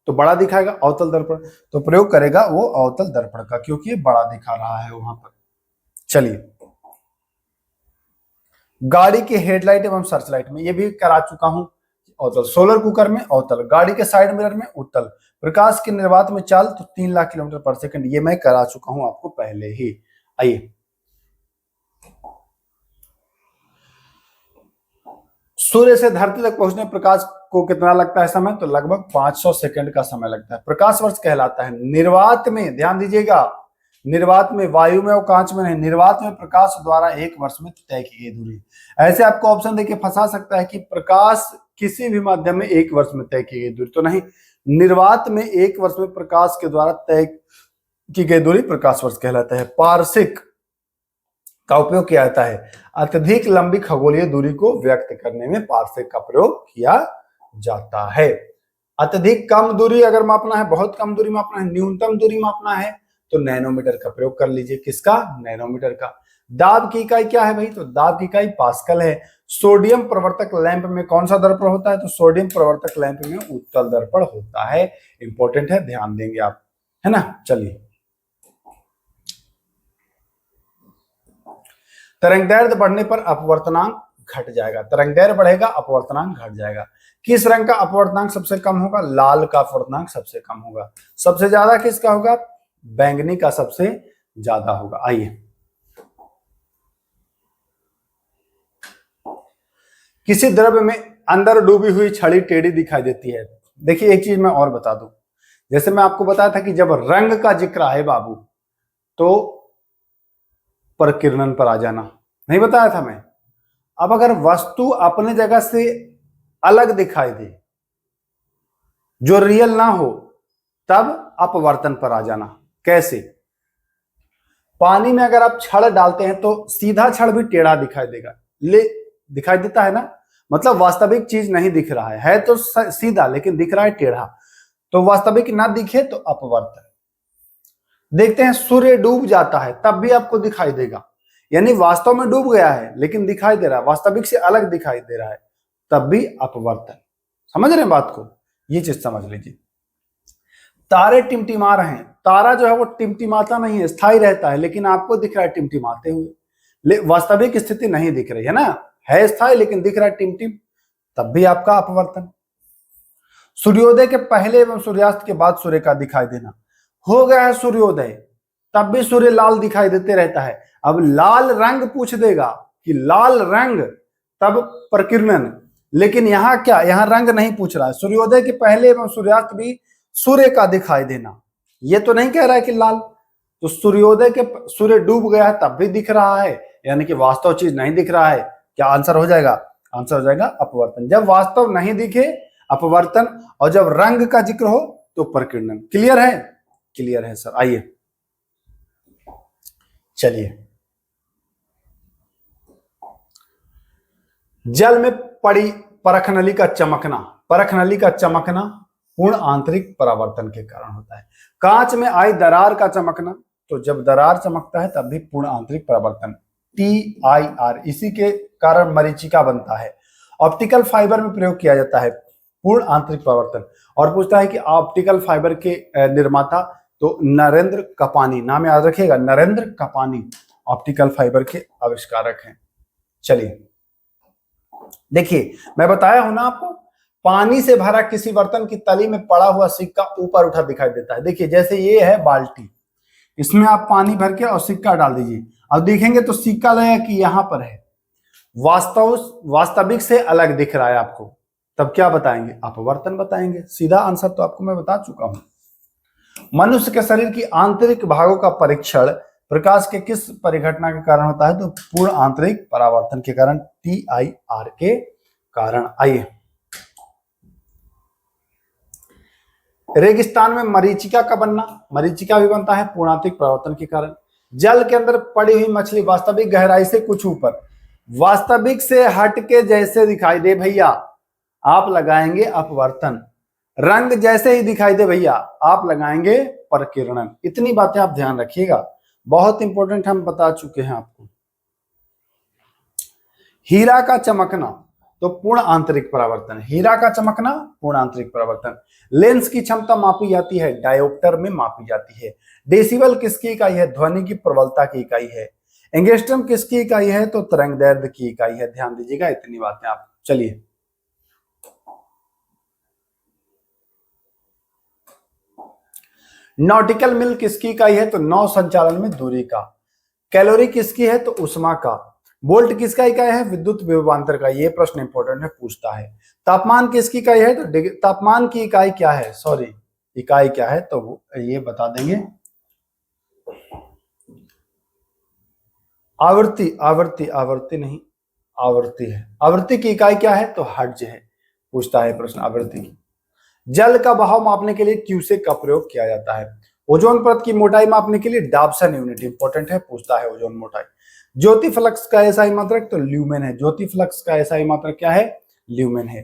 तो बड़ा दिखाएगा अवतल दर्पण, तो प्रयोग करेगा वो अवतल दर्पण का, क्योंकि बड़ा दिखा रहा है वहां पर। चलिए, गाड़ी के हेडलाइट एवं सर्चलाइट में ये भी करा चुका हूं अवतल। सोलर कुकर में अवतल, गाड़ी के साइड मिरर में उत्तल, प्रकाश की निर्वात में चाल तो 3 लाख किलोमीटर पर सेकंड, ये मैं करा चुका हूं आपको पहले ही। आइए, सूर्य से धरती तक पहुंचने प्रकाश को कितना लगता है समय? तो लगभग 500 सेकंड का समय लगता है। प्रकाश वर्ष कहलाता है। निर्वात में, ध्यान दीजिएगा, निर्वात में, वायु में और कांच में नहीं, निर्वात में प्रकाश द्वारा 1 वर्ष में तय की गई दूरी। ऐसे आपको ऑप्शन देके फंसा सकता है कि प्रकाश किसी भी माध्यम में 1 वर्ष में तय की गई दूरी, तो नहीं, निर्वात में 1 वर्ष में प्रकाश के द्वारा तय की गई दूरी प्रकाश वर्ष कहलाता है। पारसिक का उपयोग किया जाता है। अत्यधिक लंबी खगोलीय दूरी को व्यक्त करने में पारसेक का प्रयोग किया जाता है। अत्यधिक कम दूरी अगर मापना है, बहुत कम दूरी मापना है, न्यूनतम दूरी मापना है, तो नैनोमीटर का प्रयोग कर लीजिए। किसका? नैनोमीटर का। दाब की इकाई क्या है भाई? तो दाब की इकाई पास्कल है। सोडियम प्रवर्तक लैंप में कौन सा दर्पण होता है? तो सोडियम प्रवर्तक लैंप में उत्तल दर्पण होता है। इंपॉर्टेंट है, ध्यान देंगे आप, है ना। चलिए, तरंगदैर्घ्य बढ़ने पर अपवर्तनांक घट जाएगा। तरंगदैर्घ्य बढ़ेगा, अपवर्तनांक घट जाएगा। किस रंग का अपवर्तनांक सबसे कम होगा? लाल का अपवर्तनांक सबसे कम होगा। सबसे ज्यादा किसका होगा? बैंगनी का सबसे ज्यादा होगा। आइए, किसी द्रव्य में अंदर डूबी हुई छड़ी टेढ़ी दिखाई देती है। देखिए, एक चीज मैं और बता दूं, जैसे मैं आपको बताया था कि जब रंग का जिक्र है बाबू, तो प्रकीर्णन पर आ जाना, नहीं बताया था मैं। अब अगर वस्तु अपने जगह से अलग दिखाई दे, जो रियल ना हो, तब अपवर्तन पर आ जाना। कैसे? पानी में अगर आप छड़ डालते हैं तो सीधा छड़ भी टेढ़ा दिखाई देगा, दिखाई देता है ना, मतलब वास्तविक चीज नहीं दिख रहा है तो सीधा, लेकिन दिख रहा है टेढ़ा, तो वास्तविक ना दिखे तो अपवर्तन। देखते हैं सूर्य डूब जाता है तब भी आपको दिखाई देगा, यानी वास्तव में डूब गया है लेकिन दिखाई दे रहा है, वास्तविक से अलग दिखाई दे रहा है, तब भी अपवर्तन। समझ रहे हैं बात को? ये चीज समझ लीजिए। तारे टिमटिमा रहे हैं, तारा जो है वो टिमटिमाता नहीं है, स्थायी रहता है, लेकिन आपको दिख रहा है टिमटिमाते हुए, वास्तविक स्थिति नहीं दिख रही है ना, है स्थायी लेकिन दिख रहा है टिमटिम, तब भी आपका अपवर्तन। सूर्योदय के पहले एवं सूर्यास्त के बाद सूर्य का दिखाई देना। हो गया है सूर्योदय, तब भी सूर्य लाल दिखाई देते रहता है। अब लाल रंग पूछ देगा कि लाल रंग, तब प्रकीर्णन, लेकिन यहां क्या, यहां रंग नहीं पूछ रहा है। सूर्योदय के पहले एवं सूर्यास्त भी सूर्य का दिखाई देना, ये तो नहीं कह रहा है कि लाल। तो सूर्योदय के, सूर्य डूब गया है तब भी दिख रहा है, यानी कि वास्तव चीज नहीं दिख रहा है। क्या आंसर हो जाएगा? आंसर हो जाएगा अपवर्तन। जब वास्तव नहीं दिखे अपवर्तन, और जब रंग का जिक्र हो तो प्रकीर्णन। क्लियर है? क्लियर है सर। आइए, चलिए, जल में पड़ी परखनली का चमकना, परखनली का चमकना पूर्ण आंतरिक परावर्तन के कारण होता है। कांच में आई दरार का चमकना, तो जब दरार चमकता है तब भी पूर्ण आंतरिक परावर्तन, TIR, इसी के कारण मरीचिका बनता है। ऑप्टिकल फाइबर में प्रयोग किया जाता है पूर्ण आंतरिक परावर्तन। और पूछता है कि ऑप्टिकल फाइबर के निर्माता, तो नरेंद्र कपानी, नाम याद रखिएगा, नरेंद्र कपानी ऑप्टिकल फाइबर के आविष्कारक हैं। चलिए देखिए, मैं बताया हूं ना आपको, पानी से भरा किसी बर्तन की तली में पड़ा हुआ सिक्का ऊपर उठा दिखाई देता है। देखिए जैसे ये है बाल्टी, इसमें आप पानी भर के और सिक्का डाल दीजिए, अब देखेंगे तो सिक्का लगेगा कि यहां पर है, वास्तविक से अलग दिख रहा है आपको, तब क्या बताएंगे आप? बर्तन बताएंगे। सीधा आंसर तो आपको मैं बता चुका हूं। मनुष्य के शरीर की आंतरिक भागों का परीक्षण प्रकाश के किस परिघटना के कारण होता है? तो पूर्ण आंतरिक परावर्तन के कारण, TIR के कारण। आइए, रेगिस्तान में मरीचिका का बनना, मरीचिका भी बनता है पूर्ण आंतरिक परावर्तन के कारण। जल के अंदर पड़ी हुई मछली वास्तविक गहराई से कुछ ऊपर, वास्तविक से हट के जैसे दिखाई दे भैया, आप लगाएंगे अपवर्तन। रंग जैसे ही दिखाई दे भैया, आप लगाएंगे प्रकीर्णन। इतनी बातें आप ध्यान रखिएगा, बहुत इंपॉर्टेंट, हम बता चुके हैं आपको। हीरा का चमकना तो पूर्ण आंतरिक परावर्तन, हीरा का चमकना पूर्ण आंतरिक परावर्तन। लेंस की क्षमता मापी जाती है डायोप्टर में मापी जाती है। डेसिबल किसकी इकाई है? ध्वनि की प्रबलता की इकाई है। एंगस्ट्रम किसकी इकाई है? तो तरंगदैर्ध्य की इकाई है। ध्यान दीजिएगा, इतनी बातें आप। चलिए, नॉटिकल मील किसकी इकाई है? तो नौ संचालन में दूरी का। कैलोरी किसकी है? तो उष्मा का। वोल्ट किसका इकाई है? विद्युत विभवांतर का। ये प्रश्न इंपॉर्टेंट है, पूछता है। तापमान किसकी इकाई है? तो तापमान की इकाई क्या है? सॉरी, इकाई क्या है तो ये बता देंगे। आवृत्ति, आवृत्ति, आवृत्ति नहीं, आवृत्ति है। आवृत्ति की इकाई क्या है? तो हर्ट्ज है। पूछता है प्रश्न आवृत्ति की। जल का बहाव मापने के लिए क्यूसेक का प्रयोग किया जाता है। ओजोन परत की मोटाई मापने के लिए डाब्सन यूनिट इंपॉर्टेंट है, पूछता है ओजोन मोटाई। ज्योति फ्लक्स का एसआई मात्रक तो ल्यूमेन है। ज्योति फ्लक्स का एसआई मात्रक क्या है? ल्यूमेन है।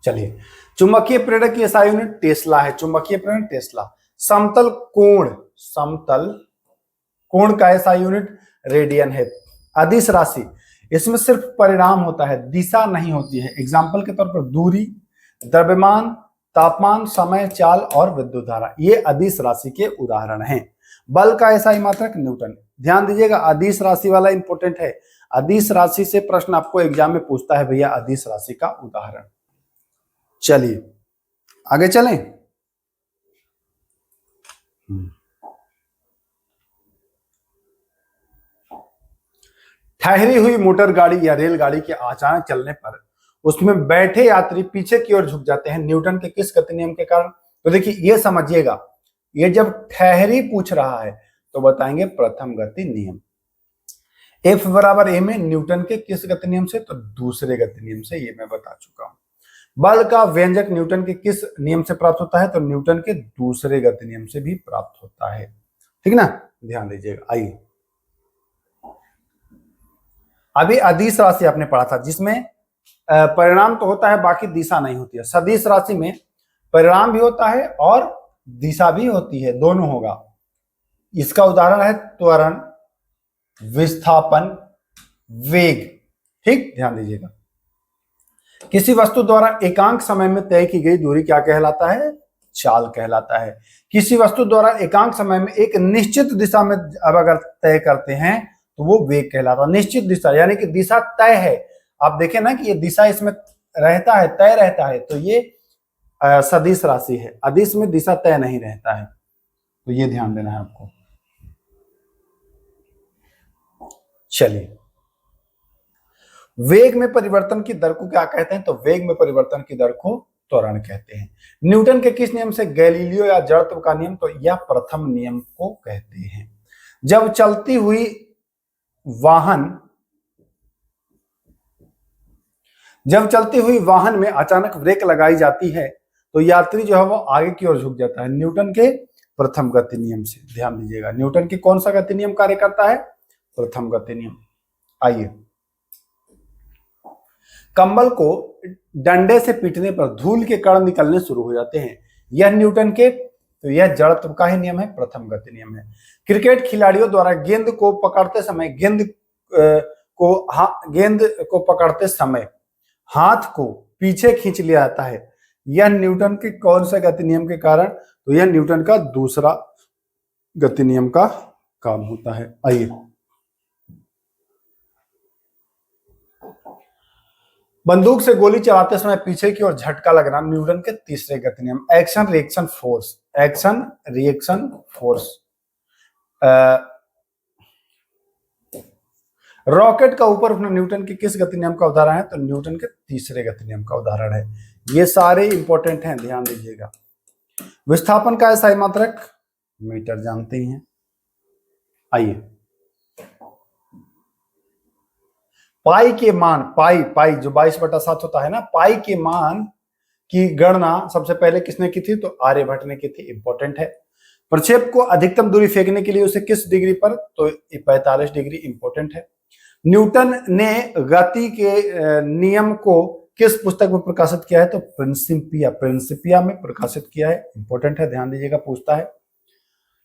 चलिए, चुंबकीय प्रेरक की एसआई यूनिट टेस्ला है। चुंबकीय प्रेरक टेस्ला। समतल कोण, समतल कोण का एसआई यूनिट रेडियन है। अदिश राशि, इसमें सिर्फ परिणाम होता है, दिशा नहीं होती है। एग्जाम्पल के तौर पर दूरी, द्रव्यमान, तापमान, समय, चाल और विद्युत धारा, ये अदिश राशि के उदाहरण हैं। बल का एसआई मात्रक न्यूटन। ध्यान दीजिएगा, अदिश राशि वाला इंपॉर्टेंट है। अदिश राशि से प्रश्न आपको एग्जाम में पूछता है भैया, अदिश राशि का उदाहरण। चलिए आगे चलें। ठहरी हुई मोटर गाड़ी या रेलगाड़ी के अचानक चलने पर उसमें बैठे यात्री पीछे की ओर झुक जाते हैं, न्यूटन के किस गति नियम के कारण? तो देखिए ये समझिएगा, ये जब ठहरी पूछ रहा है तो बताएंगे प्रथम गति नियम। F बराबर a में न्यूटन के किस गति नियम से? तो दूसरे गति नियम से, ये मैं बता चुका हूं। बल का व्यंजक न्यूटन के किस नियम से प्राप्त होता है? तो न्यूटन के दूसरे गति नियम से भी प्राप्त होता है। ठीक ना, ध्यान दीजिएगा। आइए, अभी अदिश राशि आपने पढ़ा था जिसमें परिणाम तो होता है, बाकी दिशा नहीं होती है। सदिश राशि में परिणाम भी होता है और दिशा भी होती है, दोनों होगा। इसका उदाहरण है त्वरण, विस्थापन, वेग। ठीक, ध्यान दीजिएगा। किसी वस्तु द्वारा एकांक समय में तय की गई दूरी क्या कहलाता है? चाल कहलाता है। किसी वस्तु द्वारा एकांक समय में एक निश्चित दिशा में अब अगर तय करते हैं तो वो वेग कहलाता है। निश्चित दिशा यानी कि दिशा तय है। आप देखें ना कि ये दिशा इसमें रहता है, तय रहता है, तो ये सदिश राशि है। अदिश में दिशा तय नहीं रहता है, तो ये ध्यान देना है आपको। चलिए, वेग में परिवर्तन की दर को क्या कहते हैं? तो वेग में परिवर्तन की दर को त्वरण कहते हैं। न्यूटन के किस नियम से गैलीलियो या जड़त्व का नियम? तो यह प्रथम नियम को कहते हैं। जब चलती हुई वाहन में अचानक ब्रेक लगाई जाती है तो यात्री जो है वो आगे की ओर झुक जाता है, न्यूटन के प्रथम गति नियम से। ध्यान दीजिएगा, न्यूटन के कौन सा गति नियम कार्य करता है? प्रथम गति नियम। आइए, कंबल को डंडे से पीटने पर धूल के कण निकलने शुरू हो जाते हैं, यह न्यूटन के, तो यह जड़त्व का ही नियम है, प्रथम गति नियम है। क्रिकेट खिलाड़ियों द्वारा गेंद को पकड़ते समय गेंद गेंद को पकड़ते समय हाथ को पीछे खींच लिया जाता है, यह न्यूटन के कौन से गति नियम के कारण? तो यह न्यूटन का दूसरा गति नियम का काम होता है। आइए, बंदूक से गोली चलाते समय पीछे की ओर झटका लगना न्यूटन के तीसरे गति नियम, action reaction force. Action reaction force. Rocket का ऊपर उठना न्यूटन के किस गति नियम का उदाहरण है? तो न्यूटन के तीसरे गति नियम का उदाहरण है। ये सारे इंपॉर्टेंट हैं, ध्यान दीजिएगा। विस्थापन का SI मात्रक मीटर, जानते ही हैं। आइए, पाई के मान, पाई जो 22/7 होता है ना, पाई के मान की गणना सबसे पहले किसने की थी? तो आर्यभट्ट ने की थी। इंपॉर्टेंट है। प्रक्षेप को अधिकतम दूरी फेंकने के लिए उसे किस डिग्री पर? तो 45 डिग्री। इंपॉर्टेंट है। न्यूटन ने गति के नियम को किस पुस्तक में प्रकाशित किया है? तो प्रिंसिपिया में प्रकाशित किया है। इंपॉर्टेंट है, ध्यान दीजिएगा, पूछता है।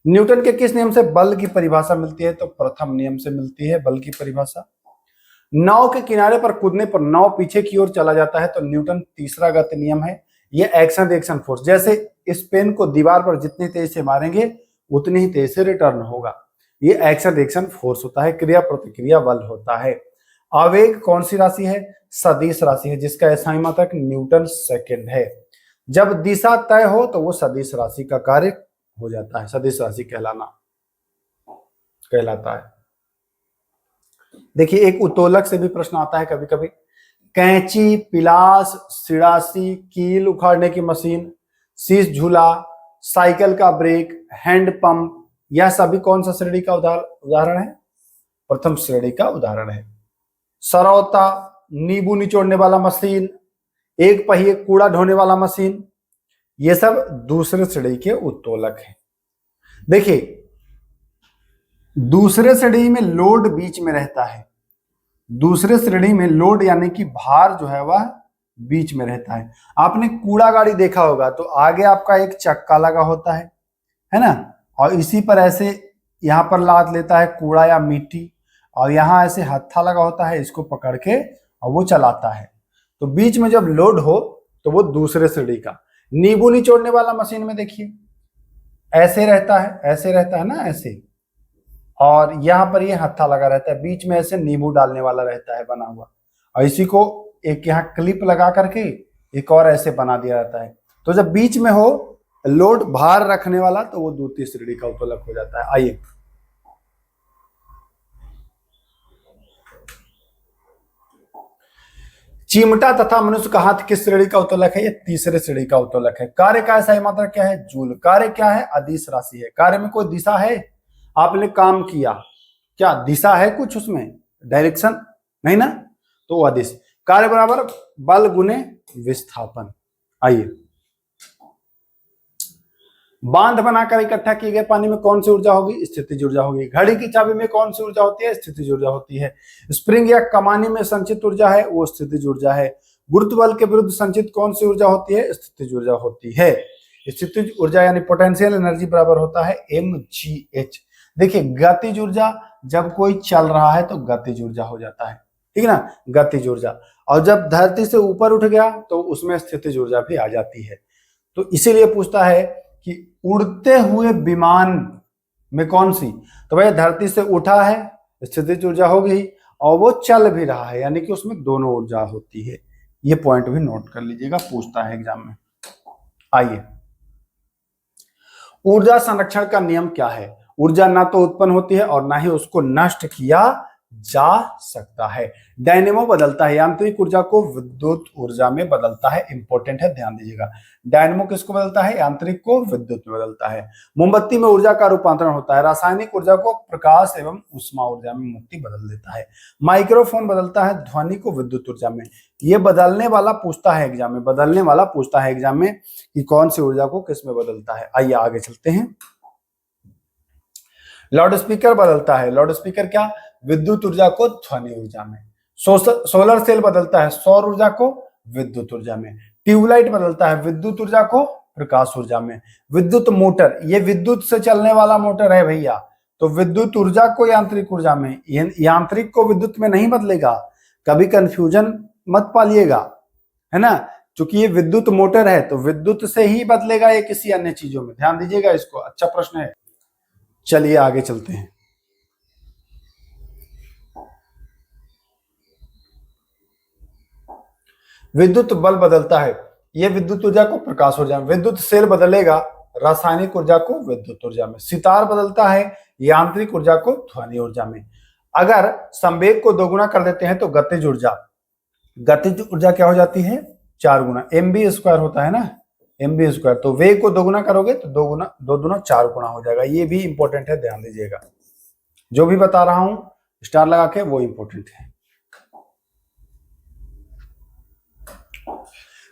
न्यूटन के किस नियम से बल की परिभाषा मिलती है? तो प्रथम नियम से मिलती है बल की परिभाषा। नाव के किनारे पर कूदने पर नाव पीछे की ओर चला जाता है, तो न्यूटन तीसरा गति नियम है। ये एक्शन रिएक्शन फोर्स, जैसे इस पेन को दीवार पर जितनी तेज से मारेंगे उतनी ही तेज से रिटर्न होगा, ये एक्शन रिएक्शन फोर्स होता है। क्रिया प्रतिक्रिया बल होता है। आवेग कौन सी राशि है? सदिश राशि है, जिसका SI मात्रक न्यूटन सेकंड है। जब दिशा तय हो तो वो सदिश राशि का कार्य हो जाता है, सदिश राशि कहलाता है। देखिए, एक उत्तोलक से भी प्रश्न आता है कभी कभी। कैंची, पिलास, सिड़ासी, कील उखाड़ने की मशीन, शीश झूला, साइकिल का ब्रेक, हैंड पंप, यह सभी कौन सा श्रेणी का उदाहरण है? प्रथम श्रेणी का उदाहरण है। सरौता, नींबू निचोड़ने वाला मशीन, एक पहिए कूड़ा ढोने वाला मशीन, ये सब दूसरे श्रेणी के उत्तोलक हैं। देखिए, दूसरे श्रेणी में लोड बीच में रहता है। दूसरे श्रेणी में लोड यानी कि भार जो है वह बीच में रहता है। आपने कूड़ा गाड़ी देखा होगा, तो आगे आपका एक चक्का लगा होता है ना, और इसी पर ऐसे यहाँ पर लाद लेता है कूड़ा या मिट्टी, और यहाँ ऐसे हत्था लगा होता है, इसको पकड़ के और वो चलाता है। तो बीच में जब लोड हो तो वो दूसरे श्रेणी का। नींबू निचोड़ने वाला मशीन में देखिए, ऐसे रहता है ना, ऐसे, और यहाँ पर ये हत्था लगा रहता है, बीच में ऐसे नींबू डालने वाला रहता है बना हुआ, और इसी को एक यहाँ क्लिप लगा करके एक और ऐसे बना दिया जाता है। तो जब बीच में हो लोड, भार रखने वाला, तो वो द्वितीय श्रेणी का उत्तोलक हो जाता है। आइए, चिमटा तथा मनुष्य का हाथ किस श्रेणी का उत्तोलक है? ये तीसरे श्रेणी का उत्तोलक है। कार्य का SI मात्रक क्या है? जूल। कार्य क्या है? अदिश राशि है। कार्य में कोई दिशा है? आपने काम किया, क्या दिशा है कुछ उसमें? डायरेक्शन नहीं ना, तो अदिश। कार्य बराबर बल गुने विस्थापन। आइए, बांध बनाकर इकट्ठा किए गए पानी में कौन सी ऊर्जा होगी? स्थितिज ऊर्जा होगी। घड़ी की चाबी में कौन सी ऊर्जा होती है? स्थितिज ऊर्जा होती है। स्प्रिंग या कमानी में संचित ऊर्जा है, वो स्थितिज ऊर्जा है। गुरुत्व बल के विरुद्ध संचित कौन सी ऊर्जा होती है? स्थितिज ऊर्जा होती है। स्थितिज ऊर्जा यानी पोटेंशियल एनर्जी बराबर होता है mgh। देखिए, गतिज ऊर्जा जब कोई चल रहा है तो गतिज ऊर्जा हो जाता है, ठीक है ना, गतिज ऊर्जा। और जब धरती से ऊपर उठ गया तो उसमें स्थितिज ऊर्जा भी आ जाती है। तो इसीलिए पूछता है कि उड़ते हुए विमान में कौन सी? तो भाई धरती से उठा है, स्थितिज ऊर्जा हो गई, और वो चल भी रहा है, यानी कि उसमें दोनों ऊर्जा होती है। ये पॉइंट भी नोट कर लीजिएगा, पूछता है एग्जाम में। आइए, ऊर्जा संरक्षण का नियम क्या है? ऊर्जा ना तो उत्पन्न होती है और ना ही उसको नष्ट किया जा सकता है। डायनेमो बदलता है, यांत्रिक ऊर्जा को विद्युत ऊर्जा में बदलता है। इंपॉर्टेंट है, ध्यान दीजिएगा। डायनेमो किसको बदलता है? यांत्रिक को विद्युत में बदलता है। मोमबत्ती में ऊर्जा का रूपांतरण होता है। रासायनिक ऊर्जा को प्रकाश एवं ऊष्मा ऊर्जा में मुक्ति बदल देता है। माइक्रोफोन बदलता है ध्वनि को विद्युत ऊर्जा में। ये बदलने वाला पूछता है एग्जाम में, कि कौन सी ऊर्जा को किस में बदलता है। आइए आगे चलते हैं। लाउड स्पीकर बदलता है, लाउड स्पीकर क्या? विद्युत ऊर्जा को ध्वनि ऊर्जा में। सोलर सेल बदलता है सौर ऊर्जा को विद्युत ऊर्जा में। ट्यूबलाइट बदलता है विद्युत ऊर्जा को प्रकाश ऊर्जा में। विद्युत मोटर, ये विद्युत से चलने वाला मोटर है भैया, तो विद्युत ऊर्जा को यांत्रिक ऊर्जा में, यांत्रिक को विद्युत में नहीं बदलेगा, कभी कंफ्यूजन मत पालिएगा, है ना। क्योंकि ये विद्युत मोटर है तो विद्युत से ही बदलेगा ये किसी अन्य चीजों में, ध्यान दीजिएगा इसको, अच्छा प्रश्न है। चलिए आगे चलते हैं। विद्युत बल बदलता है, ये विद्युत ऊर्जा को प्रकाश ऊर्जा में, विद्युत सेल बदलेगा रासायनिक ऊर्जा को विद्युत ऊर्जा में, सितार बदलता है यांत्रिक ऊर्जा को ध्वनि ऊर्जा में। अगर संवेग को दोगुना कर देते हैं तो गतिज ऊर्जा, गतिज ऊर्जा क्या हो जाती है, 4 गुना, mv² होता है ना, mv², तो वेग को दोगुना करोगे तो दो दूना 4 गुना हो जाएगा। ये भी इंपॉर्टेंट है, ध्यान दीजिएगा, जो भी बता रहा हूं स्टार लगा के वो इंपॉर्टेंट है।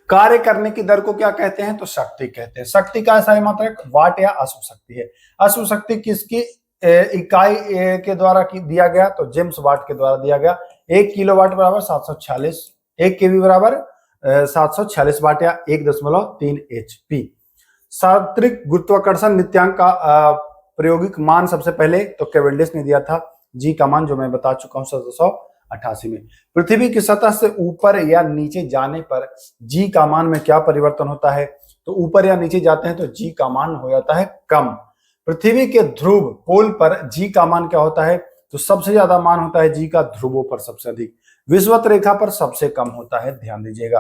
कार्य करने की दर को क्या कहते हैं, तो शक्ति कहते हैं। शक्ति का ऐसा मात्रक वाट या अश्व शक्ति है। अश्व शक्ति किसकी इकाई के द्वारा दिया गया, तो जेम्स वाट के द्वारा दिया गया। 1 किलोवाट बराबर 746, 1 केवी बराबर 746 वाट या 1.3 HP। सार्वत्रिक गुरुत्वाकर्षण नित्यांक का प्रायोगिक मान सबसे पहले तो कैवेंडिश ने दिया था, जी का मान जो मैं बता चुका हूं 1788 में। पृथ्वी की सतह से ऊपर या नीचे जाने पर जी का मान में क्या परिवर्तन होता है, तो ऊपर या नीचे जाते हैं तो जी का मान हो जाता है कम। पृथ्वी के ध्रुव पोल पर जी का मान क्या होता है, तो सबसे ज्यादा मान होता है जी का ध्रुवों पर सबसे अधिक, विषुवत रेखा पर सबसे कम होता है, ध्यान दीजिएगा।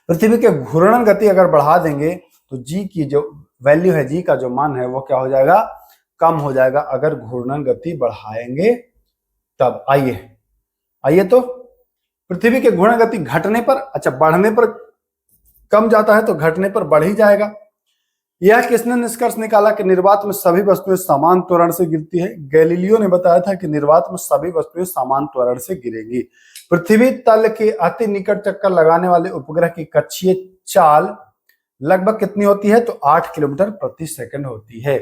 पृथ्वी के घूर्णन गति अगर बढ़ा देंगे तो जी की जो वैल्यू है, जी का जो मान है वो क्या हो जाएगा, कम हो जाएगा अगर घूर्णन गति बढ़ाएंगे तब। आइए तो पृथ्वी के घूर्णन गति घटने पर, अच्छा बढ़ने पर कम जाता है तो घटने पर बढ़ ही जाएगा। यह किसने निष्कर्ष निकाला कि निर्वात में सभी वस्तुएं समान त्वरण से गिरती है, गैलीलियो ने बताया था कि निर्वात में सभी वस्तुएं समान त्वरण से गिरेंगी। पृथ्वी तल के अति निकट चक्कर लगाने वाले उपग्रह की कक्षीय चाल लगभग कितनी होती है, तो 8 किलोमीटर प्रति सेकंड होती है।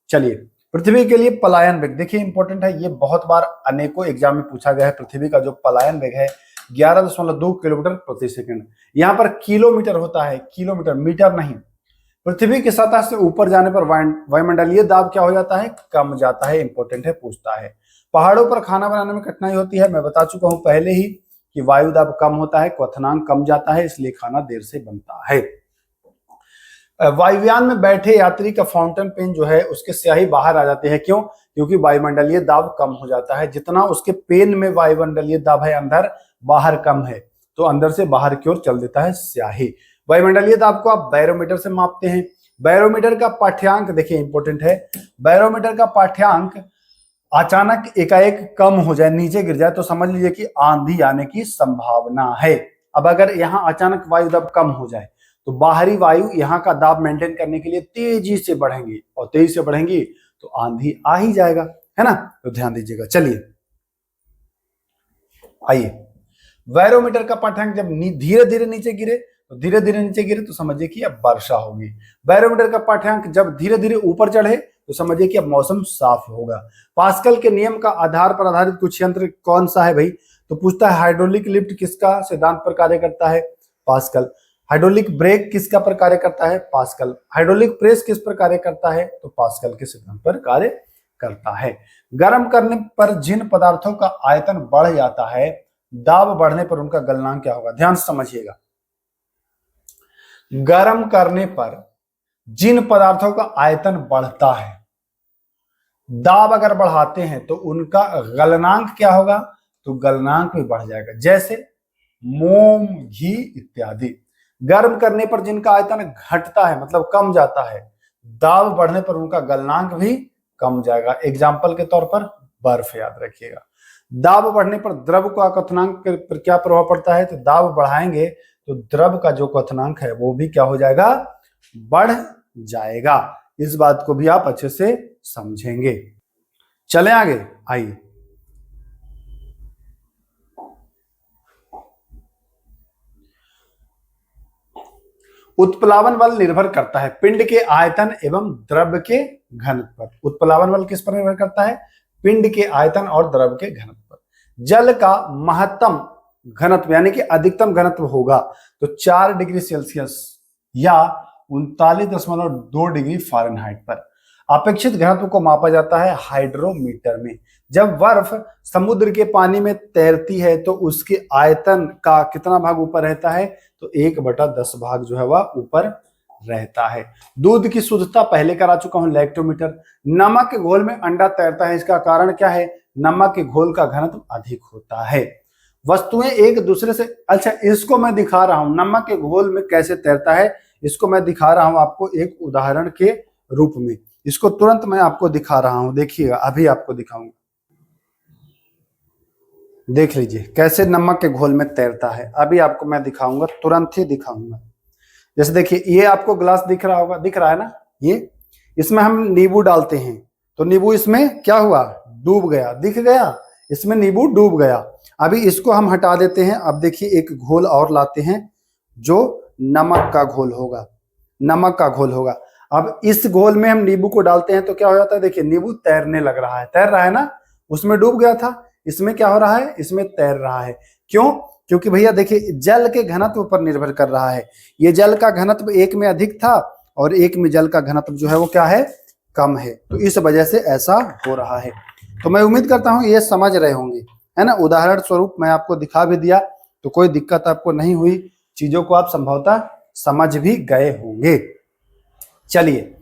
चलिए पृथ्वी के लिए पलायन वेग, देखिए इंपॉर्टेंट है, ये बहुत बार अनेकों एग्जाम में पूछा गया है। पृथ्वी का जो पलायन वेग है 11.2 किलोमीटर प्रति सेकंड, यहाँ पर किलोमीटर होता है, किलोमीटर, मीटर नहीं। पृथ्वी की सतह से ऊपर जाने पर वायुमंडलीय दाब क्या हो जाता है, कम जाता है, इंपॉर्टेंट है, पूछता है। पहाड़ों पर खाना बनाने में कठिनाई होती है, मैं बता चुका हूं पहले ही कि वायु दाब कम होता है, क्वथनांक कम जाता है, इसलिए खाना देर से बनता है। वायुयान में बैठे यात्री का फाउंटेन पेन जो है उसके स्याही बाहर आ जाते हैं, क्यों, क्योंकि वायुमंडलीय दाब कम हो जाता है। जितना उसके पेन में वायुमंडलीय दाब है अंदर, बाहर कम है, तो अंदर से बाहर की ओर चल देता है स्याही। वायुमंडलीय दाब को आप बैरोमीटर से मापते हैं। बैरोमीटर का पाठ्यांक देखिए इंपॉर्टेंट है, बैरोमीटर का पाठ्यांक अचानक एकाएक कम हो जाए, नीचे गिर जाए तो समझ लीजिए कि आंधी आने की संभावना है। अब अगर यहाँ अचानक वायु दाब कम हो जाए तो बाहरी वायु यहाँ का दाब मेंटेन करने के लिए तेजी से बढ़ेंगी, और तेजी से बढ़ेंगी तो आंधी आ ही जाएगा, है ना, तो ध्यान दीजिएगा। चलिए आइए, बैरोमीटर का पाठ्यांक जब धीरे धीरे नीचे गिरे तो धीरे धीरे नीचे गिरे तो समझिए कि अब वर्षा होगी। बैरोमीटर का पाठ्यांक जब धीरे धीरे ऊपर चढ़े तो समझिए कि अब मौसम साफ होगा। पास्कल के नियम का आधार पर आधारित कुछ यंत्र कौन सा है भाई, तो पूछता है हाइड्रोलिक लिफ्ट किसका सिद्धांत पर कार्य करता है, पास्कल। हाइड्रोलिक ब्रेक किसका पर कार्य करता है, पास्कल। हाइड्रोलिक प्रेस किस पर कार्य करता है, तो पास्कल के सिद्धांत पर कार्य करता है। गर्म करने पर जिन पदार्थों का आयतन बढ़ जाता है, दाब बढ़ने पर उनका गलनांक क्या होगा, ध्यान से समझिएगा। गर्म करने पर जिन पदार्थों का आयतन बढ़ता है, दाब अगर बढ़ाते हैं तो उनका गलनांक क्या होगा, तो गलनांक भी बढ़ जाएगा, जैसे मोम, घी इत्यादि। गर्म करने पर जिनका आयतन घटता है मतलब कम जाता है, दाब बढ़ने पर उनका गलनांक भी कम जाएगा। एग्जाम्पल के तौर पर बर्फ याद रखिएगा। दाब बढ़ने पर द्रव का क्वथनांक पर क्या प्रभाव पड़ता है, तो दाब बढ़ाएंगे तो द्रव का जो क्वथनांक है वो भी क्या हो जाएगा, बढ़ जाएगा। इस बात को भी आप अच्छे से समझेंगे। चले आगे, आइए उत्प्लावन बल निर्भर करता है पिंड के आयतन एवं द्रव के घनत्व पर। उत्प्लावन बल किस पर निर्भर करता है, पिंड के आयतन और द्रव के घनत्व पर। जल का महत्तम घनत्व यानी कि अधिकतम घनत्व होगा तो 4 डिग्री सेल्सियस या 39.2 डिग्री फ़ारेनहाइट पर। अपेक्षित घनत्व को मापा जाता है हाइड्रोमीटर में। जब बर्फ समुद्र के पानी में तैरती है तो उसके आयतन का कितना भाग ऊपर रहता है, तो 1/10 भाग जो है वह ऊपर रहता है। दूध की शुद्धता पहले करा चुका हूं, लैक्टोमीटर। नमक के घोल में अंडा तैरता है, इसका कारण क्या है, नमक के घोल का घनत्व अधिक होता है। वस्तुएं एक दूसरे से, अच्छा इसको मैं दिखा रहा हूं नमक के घोल में कैसे तैरता है, इसको मैं दिखा रहा हूं आपको एक उदाहरण के रूप में। इसको तुरंत मैं आपको दिखा रहा हूं, देखिएगा अभी आपको दिखाऊंगा। देख लीजिए कैसे नमक के घोल में तैरता है, अभी आपको मैं दिखाऊंगा, तुरंत ही दिखाऊंगा। जैसे देखिए ये आपको ग्लास दिख रहा होगा, दिख रहा है ना, ये इसमें हम नींबू डालते हैं तो नींबू इसमें क्या हुआ, डूब गया, दिख गया, इसमें नींबू डूब गया। अभी इसको हम हटा देते हैं। अब देखिए एक घोल और लाते हैं जो नमक का घोल होगा, नमक का घोल होगा। अब इस घोल में हम नींबू को डालते हैं तो क्या हो जाता है, देखिए नींबू तैरने लग रहा है, तैर रहा है ना, उसमें डूब गया था, इसमें क्या हो रहा है, इसमें तैर रहा है। क्यों, क्योंकि भैया देखिए जल के घनत्व पर निर्भर कर रहा है। ये जल का घनत्व एक में अधिक था और एक में जल का घनत्व जो है वो क्या है, कम है, तो इस वजह से ऐसा हो रहा है। तो मैं उम्मीद करता हूं ये समझ रहे होंगे, है ना। उदाहरण स्वरूप मैं आपको दिखा भी दिया तो कोई दिक्कत आपको नहीं हुई, चीजों को आप संभवतः समझ भी गए होंगे। चलिए,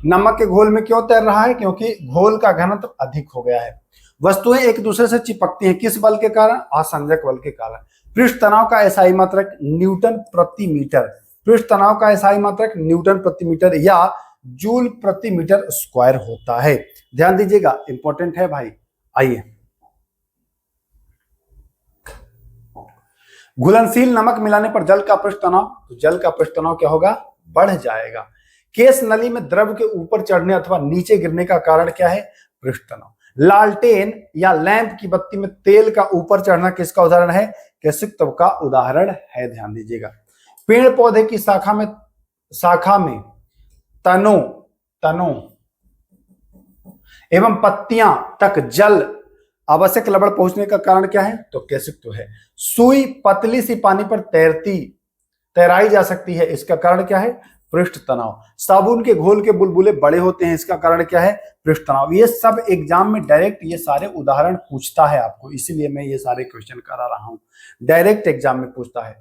नमक के घोल में क्यों तैर रहा है, क्योंकि घोल का घनत्व अधिक हो गया है। वस्तुएं एक दूसरे से चिपकती हैं, किस बल के कारण, आसंजक बल के कारण। पृष्ठ तनाव का एसआई मात्रक न्यूटन प्रति मीटर, पृष्ठ तनाव का एसआई मात्रक न्यूटन प्रति मीटर या जूल प्रति मीटर स्क्वायर होता है। ध्यान दीजिएगा, इंपॉर्टेंट है भाई। आइए, घुलनशील नमक मिलाने पर जल का पृष्ठ तनाव, तो जल का पृष्ठ तनाव क्या होगा, बढ़ जाएगा। केस नली में द्रव के ऊपर चढ़ने अथवा नीचे गिरने का कारण क्या है, पृष्ठ तनाव। लालटेन या लैंप की बत्ती में तेल का ऊपर चढ़ना किसका उदाहरण है, कैसिकत्व का उदाहरण है। ध्यान दीजिएगा। पेड़ पौधे की शाखा में तनों एवं पत्तियां तक जल आवश्यक लवण पहुंचने का कारण क्या है, तो कैसिकत्व है। सुई पतली सी पानी पर तैराई जा सकती है, इसका कारण क्या है, पृष्ठ तनाव। साबुन के घोल के बुलबुले बड़े होते हैं, इसका कारण क्या है, पृष्ठ तनाव। ये सब एग्जाम में डायरेक्ट ये सारे उदाहरण पूछता है आपको, इसीलिए मैं ये सारे क्वेश्चन करा रहा हूं, डायरेक्ट एग्जाम में पूछता है।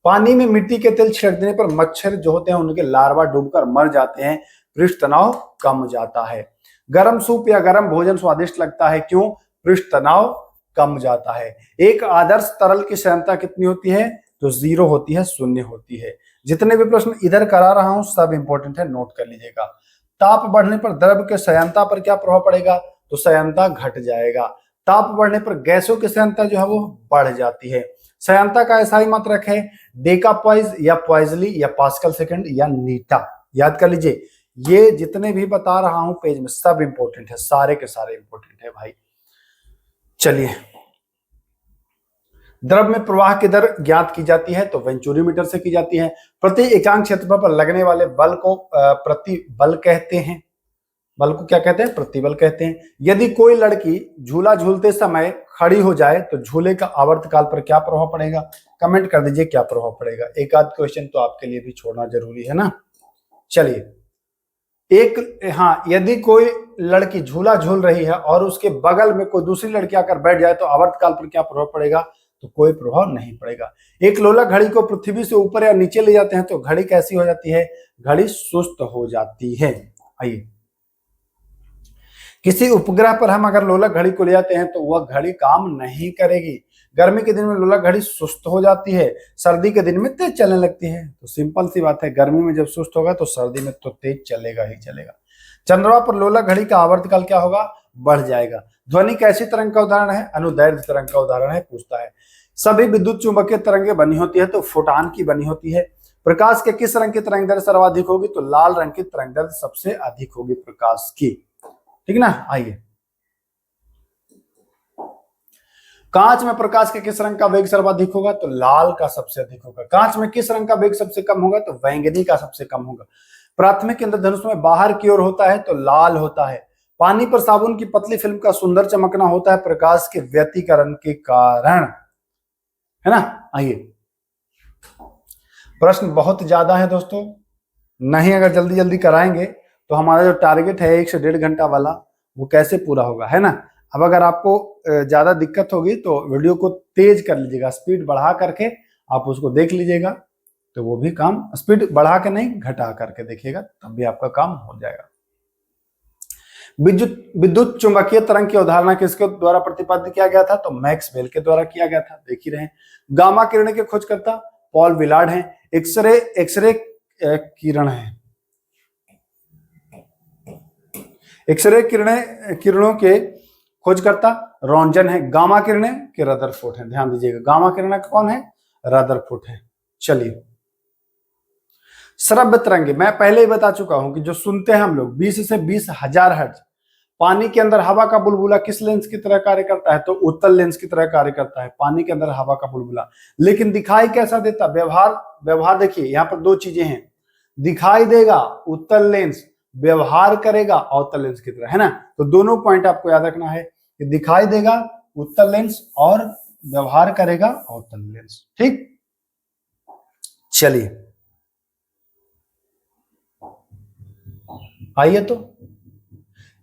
पानी में मिट्टी के तेल छिड़क देने पर मच्छर जो होते हैं उनके लार्वा डूबकर मर जाते हैं, पृष्ठ तनाव कम जाता है। गर्म सूप या गर्म भोजन स्वादिष्ट लगता है, क्यों, पृष्ठ तनाव कम जाता है। एक आदर्श तरल की श्यानता कितनी होती है, तो 0 होती है, 0 होती है। जितने भी प्रश्न इधर करा रहा हूं सब इंपॉर्टेंट है, नोट कर लीजिएगा। ताप बढ़ने पर द्रव के श्यानता पर क्या प्रभाव पड़ेगा, तो श्यानता घट जाएगा। ताप बढ़ने पर गैसों की श्यानता जो है वो बढ़ जाती है। श्यानता का एसआई मात्रक है डेकापॉइज या पॉइजली या पास्कल सेकंड या नीटा। याद कर लीजिए, ये जितने भी बता रहा हूं पेज में सब इंपॉर्टेंट है, सारे के सारे इंपॉर्टेंट है भाई। चलिए, द्रव में प्रवाह की दर ज्ञात की जाती है, तो वेंचुरीमीटर से की जाती है। प्रति एकांक क्षेत्रफल पर लगने वाले बल को प्रतिबल कहते हैं। बल को क्या कहते हैं, प्रतिबल कहते हैं। यदि कोई लड़की झूला झूलते समय खड़ी हो जाए तो झूले का आवर्तकाल पर क्या प्रभाव पड़ेगा, कमेंट कर दीजिए क्या प्रभाव पड़ेगा। एक आध क्वेश्चन तो आपके लिए भी छोड़ना जरूरी है ना। चलिए, यदि कोई लड़की झूला झूल रही है और उसके बगल में कोई दूसरी लड़की आकर बैठ जाए तो आवर्तकाल पर क्या प्रभाव पड़ेगा, तो कोई प्रभाव नहीं पड़ेगा। एक लोला घड़ी को पृथ्वी से ऊपर या नीचे ले जाते हैं तो घड़ी कैसी हो जाती है, घड़ी सुस्त हो जाती है। आइए, किसी उपग्रह पर हम अगर लोला घड़ी को ले जाते हैं तो वह घड़ी काम नहीं करेगी। गर्मी के दिन में लोला घड़ी सुस्त हो जाती है, सर्दी के दिन में तेज चलने लगती है। तो सिंपल सी बात है, गर्मी में जब सुस्त होगा तो सर्दी में तो तेज चलेगा ही चलेगा। चंद्रमा पर लोला घड़ी का आवर्तकाल क्या होगा, बढ़ जाएगा। ध्वनि कैसी तरंग का उदाहरण है, अनुदैर्ध्य तरंग का उदाहरण है, पूछता है। सभी विद्युत चुंबकीय तरंगें बनी होती है तो फोटान की बनी होती है। प्रकाश के किस रंग की तरंग दैर्ध्य सर्वाधिक होगी, तो लाल रंग की तरंग दैर्ध्य सबसे अधिक होगी प्रकाश की, ठीक ना। आइए, कांच में प्रकाश के किस रंग का वेग सर्वाधिक होगा, तो लाल का सबसे अधिक होगा। कांच में किस रंग का वेग सबसे कम होगा, तो बैंगनी का सबसे कम होगा। प्राथमिक इंद्रधनुष में बाहर की ओर होता है तो लाल होता है। पानी पर साबुन की पतली फिल्म का सुंदर चमकना होता है प्रकाश के व्यतिकरण के कारण, है ना। आइए, प्रश्न बहुत ज्यादा है दोस्तों, नहीं अगर जल्दी जल्दी कराएंगे तो हमारा जो टारगेट है 1 से 1.5 घंटा वाला वो कैसे पूरा होगा, है ना। अब अगर आपको ज्यादा दिक्कत होगी तो वीडियो को तेज कर लीजिएगा, स्पीड बढ़ा करके आप उसको देख लीजिएगा, तो वो भी काम स्पीड बढ़ा के नहीं घटा करके देखिएगा, तब भी आपका काम हो जाएगा। विद्युत विद्युत चुंबकीय तरंग की अवधारणा किसके द्वारा प्रतिपादित किया गया था, तो मैक्सवेल के द्वारा किया गया था, देख ही रहे हैं। गामा किरण के खोजकर्ता पॉल विलार्ड हैं। एक्सरे किरण है, एक्सरे किरणों के खोजकर्ता रॉन्जन है। गामा किरणें के रदरफोर्ड हैं, ध्यान दीजिएगा, गामा किरणें का कौन है, रदरफोर्ड है। चलिए, श्रव्य तरंगे मैं पहले ही बता चुका हूं कि जो सुनते हैं हम लोग 20 से 20,000 हर्ट्ज। पानी के अंदर हवा का बुलबुला किस लेंस की तरह कार्य करता है, तो उत्तल लेंस की तरह कार्य करता है, पानी के अंदर हवा का बुलबुला। लेकिन दिखाई कैसा देता, व्यवहार देखिए, यहाँ पर 2 चीजें हैं, दिखाई देगा उत्तल लेंस, व्यवहार करेगा अवतल लेंस की तरह, है ना। तो दोनों पॉइंट आपको याद रखना है कि दिखाई देगा उत्तल लेंस और व्यवहार करेगा अवतल लेंस, ठीक। चलिए आइए, तो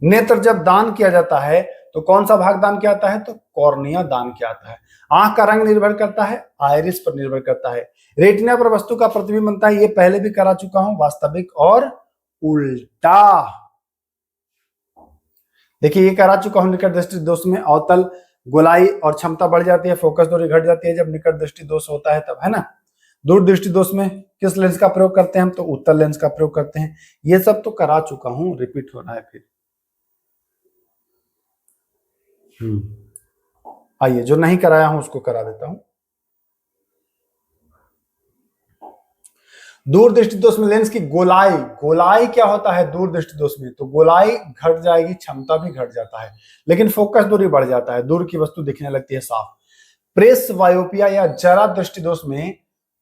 नेत्र जब दान किया जाता है तो कौन सा भाग दान किया जाता है, तो कॉर्निया दान किया जाता है। आंख का रंग निर्भर करता है, आइरिस पर निर्भर करता है। रेटिना पर वस्तु का प्रतिबिंब बनता है, ये पहले भी करा चुका हूं, वास्तविक और उल्टा। देखिए ये करा चुका हूं, निकट दृष्टि दोष में अवतल गोलाई और क्षमता बढ़ जाती है, फोकस दूरी घट जाती है जब निकट दृष्टि दोष होता है तब, है ना। दूर दृष्टि दोष में किस लेंस का प्रयोग करते हैं हम, तो उत्तल लेंस का प्रयोग करते हैं। ये सब तो करा चुका हूं, रिपीट हो रहा है फिर। आइए, जो नहीं कराया हूं उसको करा देता हूं। दूर दृष्टि दोष में लेंस की गोलाई क्या होता है दूर दृष्टि दोष में, तो गोलाई घट जाएगी, क्षमता भी घट जाता है, लेकिन फोकस दूरी बढ़ जाता है, दूर की वस्तु दिखने लगती है साफ। प्रेस वायोपिया या जरा दृष्टि दोष में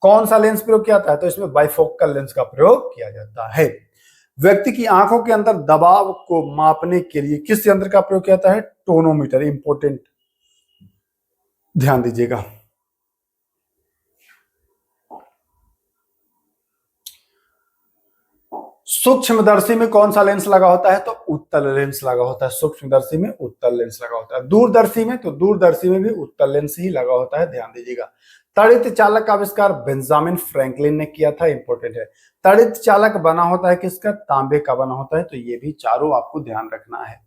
कौन सा लेंस प्रयोग किया जाता है, तो इसमें बाइफोकल लेंस का प्रयोग किया जाता है। व्यक्ति की आंखों के अंदर दबाव को मापने के लिए किस यंत्र का प्रयोग किया जाता है, टोनोमीटर, इंपोर्टेंट, ध्यान दीजिएगा। सूक्ष्मदर्शी में कौन सा लेंस लगा होता है, तो उत्तल लेंस लगा होता है, सूक्ष्मदर्शी में उत्तल लेंस लगा होता है। दूरदर्शी में, तो दूरदर्शी में भी उत्तल लेंस ही लगा होता है, ध्यान दीजिएगा। तड़ित चालक का आविष्कार बेंजामिन फ्रैंकलिन ने किया था, इंपोर्टेंट है। तड़ित चालक बना होता है किसका, तांबे का बना होता है, तो ये भी चारों आपको ध्यान रखना है।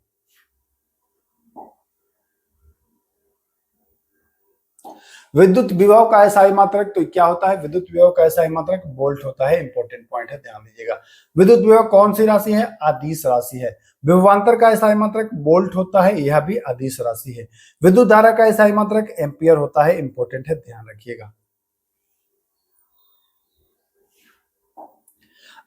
विद्युत विभव का एसआई मात्रक, तो क्या होता है, विद्युत विभव का एसआई मात्रक वोल्ट होता है, इंपॉर्टेंट पॉइंट है, ध्यान दीजिएगा। विद्युत विभव कौन सी राशि है, अदिश राशि है। विभवांतर का एसआई मात्रक वोल्ट होता है, यह भी अदिश राशि है। विद्युत धारा का एसआई मात्रक एम्पियर होता है, इंपॉर्टेंट है, ध्यान रखिएगा।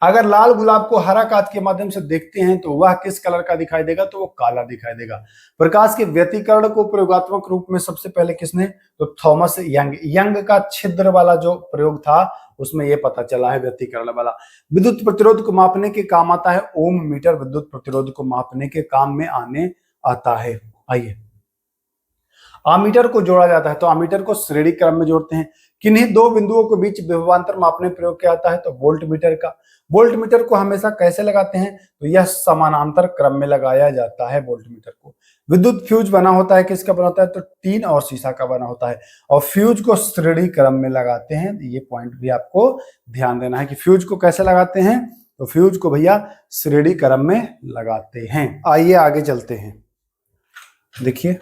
अगर लाल गुलाब को हरा कांच के माध्यम से देखते हैं तो वह किस कलर का दिखाई देगा, तो वो काला दिखाई देगा। प्रकाश के व्यतिकरण को प्रयोगात्मक रूप में सबसे पहले किसने, तो थॉमस यंग का छिद्र वाला जो प्रयोग था उसमें ये पता चला है, व्यतिकरण वाला। विद्युत प्रतिरोध को मापने के काम आता है ओम मीटर, विद्युत प्रतिरोध को मापने के काम में आने आता है। आइए, आमीटर को जोड़ा जाता है, तो आमीटर को श्रेणी क्रम में जोड़ते हैं। किन्हीं दो बिंदुओं के बीच विभवांतर मापने प्रयोग किया जाता है, तो वोल्ट मीटर का। वोल्ट मीटर को हमेशा कैसे लगाते हैं, तो यह समानांतर क्रम में लगाया जाता है वोल्ट मीटर को। विद्युत फ्यूज बना होता है, किसका बना होता है, तो टीन और शीशा का बना होता है, और फ्यूज को श्रेणी क्रम में लगाते हैं। ये पॉइंट भी आपको ध्यान देना है कि फ्यूज को कैसे लगाते हैं, तो फ्यूज को भैया श्रेणी क्रम में लगाते हैं। आइए आगे चलते हैं, देखिए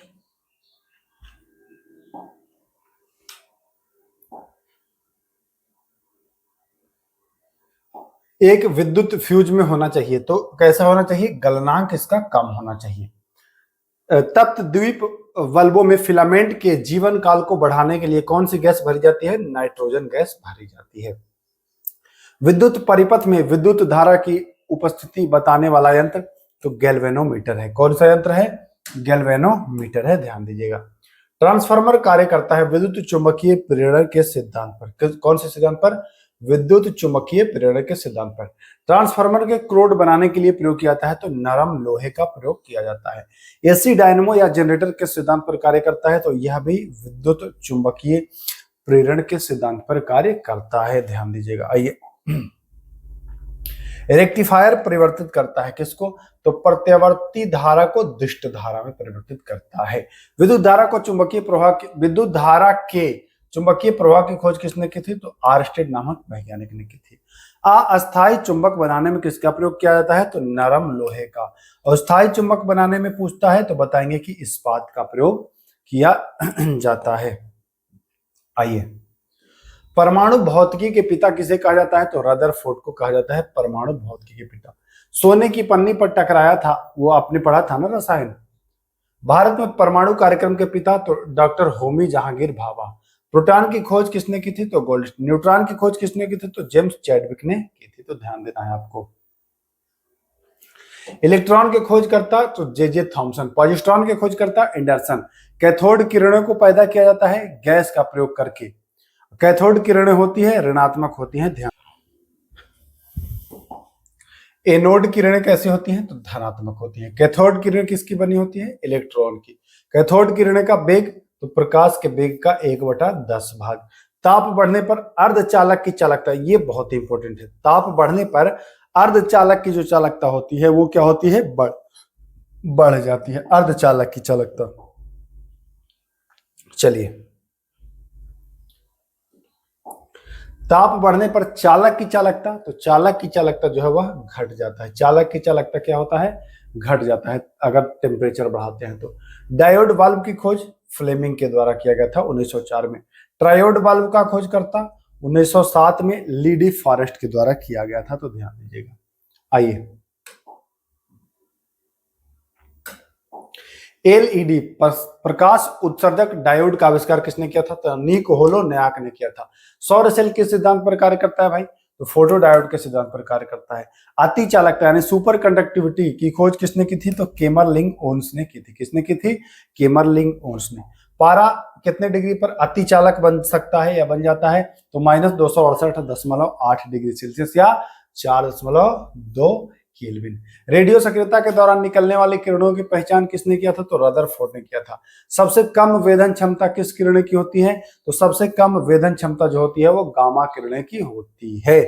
एक विद्युत फ्यूज में होना चाहिए, तो कैसा होना चाहिए, गलनांक इसका कम होना चाहिए। तप्त द्वीप बल्बों में फिलामेंट के जीवन काल को बढ़ाने के लिए कौन सी गैस भरी जाती है, नाइट्रोजन गैस भरी जाती है। विद्युत परिपथ में विद्युत धारा की उपस्थिति बताने वाला यंत्र, तो गैल्वेनोमीटर है। कौन सा यंत्र है, गैल्वेनोमीटर है, ध्यान दीजिएगा। ट्रांसफार्मर कार्य करता है विद्युत चुंबकीय प्रेरण के सिद्धांत पर। कौन से सिद्धांत पर, विद्युत चुंबकीय प्रेरण के सिद्धांत पर। ट्रांसफार्मर के क्रोड बनाने के लिए प्रयोग किया जाता है, तो नरम लोहे का प्रयोग किया जाता है। एसी डायनेमो या जनरेटर के सिद्धांत पर कार्य करता है, तो यह भी विद्युत चुंबकीय प्रेरण के सिद्धांत पर कार्य करता है, ध्यान दीजिएगा। आइए, रेक्टिफायर परिवर्तित करता है किसको? तो प्रत्यावर्ती धारा को दिष्ट धारा में परिवर्तित करता है। विद्युत धारा के चुंबकीय प्रवाह की खोज किसने की थी? तो आर्स्टेड नामक वैज्ञानिक ने की थी। अस्थायी चुंबक बनाने में किसका प्रयोग किया जाता है? तो नरम लोहे का। और स्थायी चुंबक बनाने में पूछता है तो बताएंगे कि इस्पात का प्रयोग किया जाता है। आइए, परमाणु भौतिकी के पिता किसे कहा जाता है? तो रदरफोर्ड को कहा जाता है परमाणु भौतिकी के पिता। सोने की पन्नी पर टकराया था, वो आपने पढ़ा था ना रसायन। भारत में परमाणु कार्यक्रम के पिता तो डॉक्टर होमी जहांगीर भाभा। प्रोटॉन की खोज किसने की थी? तो गोल्डस्टीन। न्यूट्रॉन की खोज किसने की थी? तो जेम्स चैडविक ने की थी। तो ध्यान देना है आपको। इलेक्ट्रॉन के खोज करता तो जे थॉमसन। पॉजिट्रॉन के खोज करता एंडरसन। कैथोड किरणों को पैदा किया जाता है गैस का प्रयोग करके। कैथोड किरणें होती है ऋणात्मक होती हैं, ध्यान। एनोड किरणें कैसी होती हैं? तो धनात्मक होती हैं। कैथोड किरण किसकी बनी होती है? इलेक्ट्रॉन की। कैथोड किरणें का वेग तो प्रकाश के वेग का 1/10 भाग। ताप बढ़ने पर अर्धचालक की चालकता, ये बहुत ही इंपॉर्टेंट है। ताप बढ़ने पर अर्धचालक की जो चालकता होती है वो क्या होती है? बढ़ जाती है अर्धचालक की चालकता। चलिए, ताप बढ़ने पर चालक की चालकता, तो चालक की चालकता जो है वह घट जाता है। चालक की चालकता क्या होता है? घट जाता है अगर टेम्परेचर बढ़ाते हैं तो। डायोड वाल्व की खोज फ्लेमिंग के द्वारा किया गया था 1904 में। ट्रायोड वाल्व का खोज करता 1907 में लीडी फॉरेस्ट के द्वारा किया गया था। तो ध्यान दीजिएगा। आइए, एलईडी प्रकाश उत्सर्जक डायोड का आविष्कार किसने किया था? तो निकोलो नयाक ने किया था। सौर सेल किस सिद्धांत पर कार्य करता है भाई? तो फोटो डायोड के सिद्धांत पर कार्य करता है। अति चालकता यानी सुपर कंडक्टिविटी की खोज किसने की थी? तो केमरलिंग ओन्स ने की थी। किसने की थी? केमरलिंग ओन्स ने। पारा कितने डिग्री पर अति चालक बन सकता है या बन जाता है? तो -268.8 डिग्री सेल्सियस या 4.2 केल्विन। रेडियो सक्रियता के दौरान निकलने वाली किरणों की पहचान किसने किया था? तो रदरफोर्ड ने किया था। सबसे कम वेधन क्षमता किस किरण की होती है? तो सबसे कम वेधन क्षमता जो होती है वो गामा किरणें की होती है।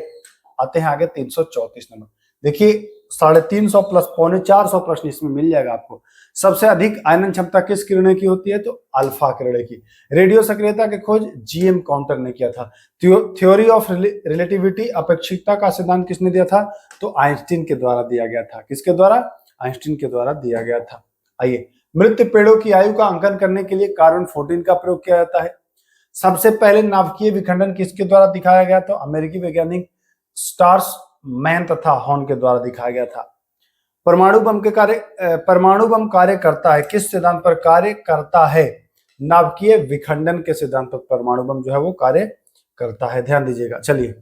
आते हैं आगे 334 नंबर। देखिए 350 प्लस 450 प्रश्न इसमें मिल जाएगा आपको। सबसे अधिक आयनन क्षमता किस किरणें की होती है? तो अल्फा किरणें की। रेडियो सक्रियता की खोज जीएम काउंटर ने किया था। थ्योरी ऑफ रिलेटिविटी अपेक्षिकता का सिद्धांत किसने दिया था? तो आइंस्टीन के द्वारा दिया गया था। किसके द्वारा? आइंस्टीन के द्वारा दिया गया था। आइए, मृत पेड़ों की आयु का अंकन करने के लिए कार्बन 14 का प्रयोग किया जाता है। सबसे पहले नाभिकीय विखंडन किसके द्वारा दिखाया गया? तो अमेरिकी वैज्ञानिक स्टार्स मैन तथा हॉर्न के द्वारा दिखाया गया था। परमाणु बम कार्य करता है किस सिद्धांत पर कार्य करता है? नाभिकीय विखंडन के सिद्धांत पर परमाणु बम जो है वो कार्य करता है। ध्यान दीजिएगा। चलिए,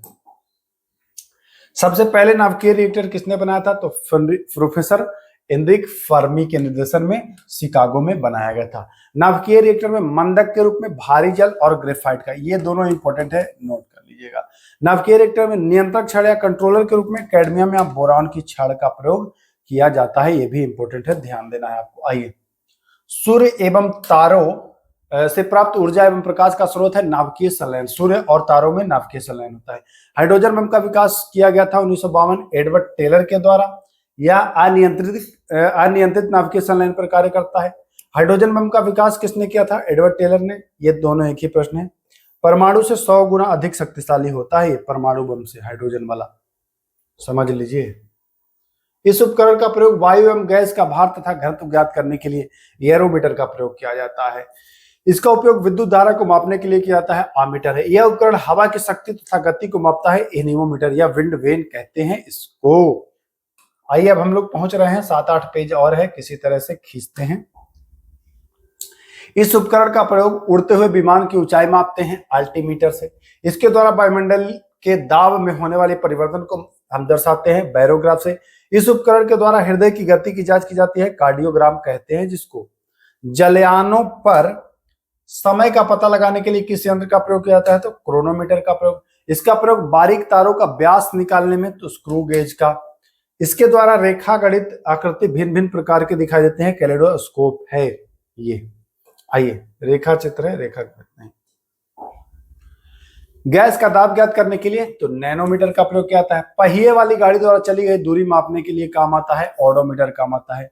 सबसे पहले नाभिकीय रिएक्टर किसने बनाया था? तो प्रोफेसर एनरिक फर्मी के निर्देशन में शिकागो में बनाया गया था। नाभिकीय रिएक्टर में मंदक के रूप में भारी जल और ग्रेफाइट का, ये दोनों इंपॉर्टेंट है, नोट कर लीजिएगा। नाभिकीय रिएक्टर में नियंत्रक छड़ या कंट्रोलर के रूप में कैडमियम या बोरान की छड़ का प्रयोग किया जाता है, ये भी इंपॉर्टेंट है, ध्यान देना है आपको। आइए, सूर्य एवं तारों से प्राप्त ऊर्जा एवं प्रकाश का स्रोत है नाभिकीय संलयन। सूर्य और तारों में नाभिकीय संलयन होता है। हाइड्रोजन बम का विकास किया गया था 1952 एडवर्ड टेलर के द्वारा। या अनियंत्रित नाभिकीय संलयन पर कार्य करता है। हाइड्रोजन बम का विकास किसने किया था? एडवर्ड टेलर ने। ये दोनों एक ही प्रश्न है। परमाणु से 100 गुना अधिक शक्तिशाली होता है ये परमाणु बम से, हाइड्रोजन वाला, समझ लीजिए। इस उपकरण का प्रयोग वायु एवं गैस का भार तथा घनत्व ज्ञात करने के लिए एरोमीटर का प्रयोग किया जाता है। इसका उपयोग विद्युत धारा को मापने के लिए किया जाता है, आमीटर है। यह उपकरण हवा की शक्ति तथा गति को मापता है, एनीमोमीटर या विंड वेन कहते हैं इसको। आइए, अब हम लोग पहुंच रहे हैं, 7-8 पेज और है, किसी तरह से खींचते हैं। इस उपकरण का प्रयोग उड़ते हुए विमान की ऊंचाई मापते हैं, अल्टीमीटर से। इसके द्वारा वायुमंडल के दाब में होने वाले परिवर्तन को हम दर्शाते हैं, बैरोग्राफ से। इस उपकरण के द्वारा हृदय की गति की जांच की जाती है, कार्डियोग्राम कहते हैं जिसको। जलयानों पर समय का पता लगाने के लिए किस यंत्र का प्रयोग किया जाता है? तो क्रोनोमीटर का प्रयोग। इसका प्रयोग बारीक तारों का व्यास निकालने में, तो स्क्रू गेज का। इसके द्वारा रेखा गणित आकृति भिन्न भिन्न प्रकार के दिखाई देते हैं, कैलेडोस्कोप है ये। आइए, रेखा चित्र है, रेखा गणित नहीं। गैस का दाब ज्ञात करने के लिए तो नैनोमीटर का प्रयोग किया जाता है। पहिए वाली गाड़ी द्वारा चली गई दूरी मापने के लिए काम आता है ओडोमीटर काम आता है।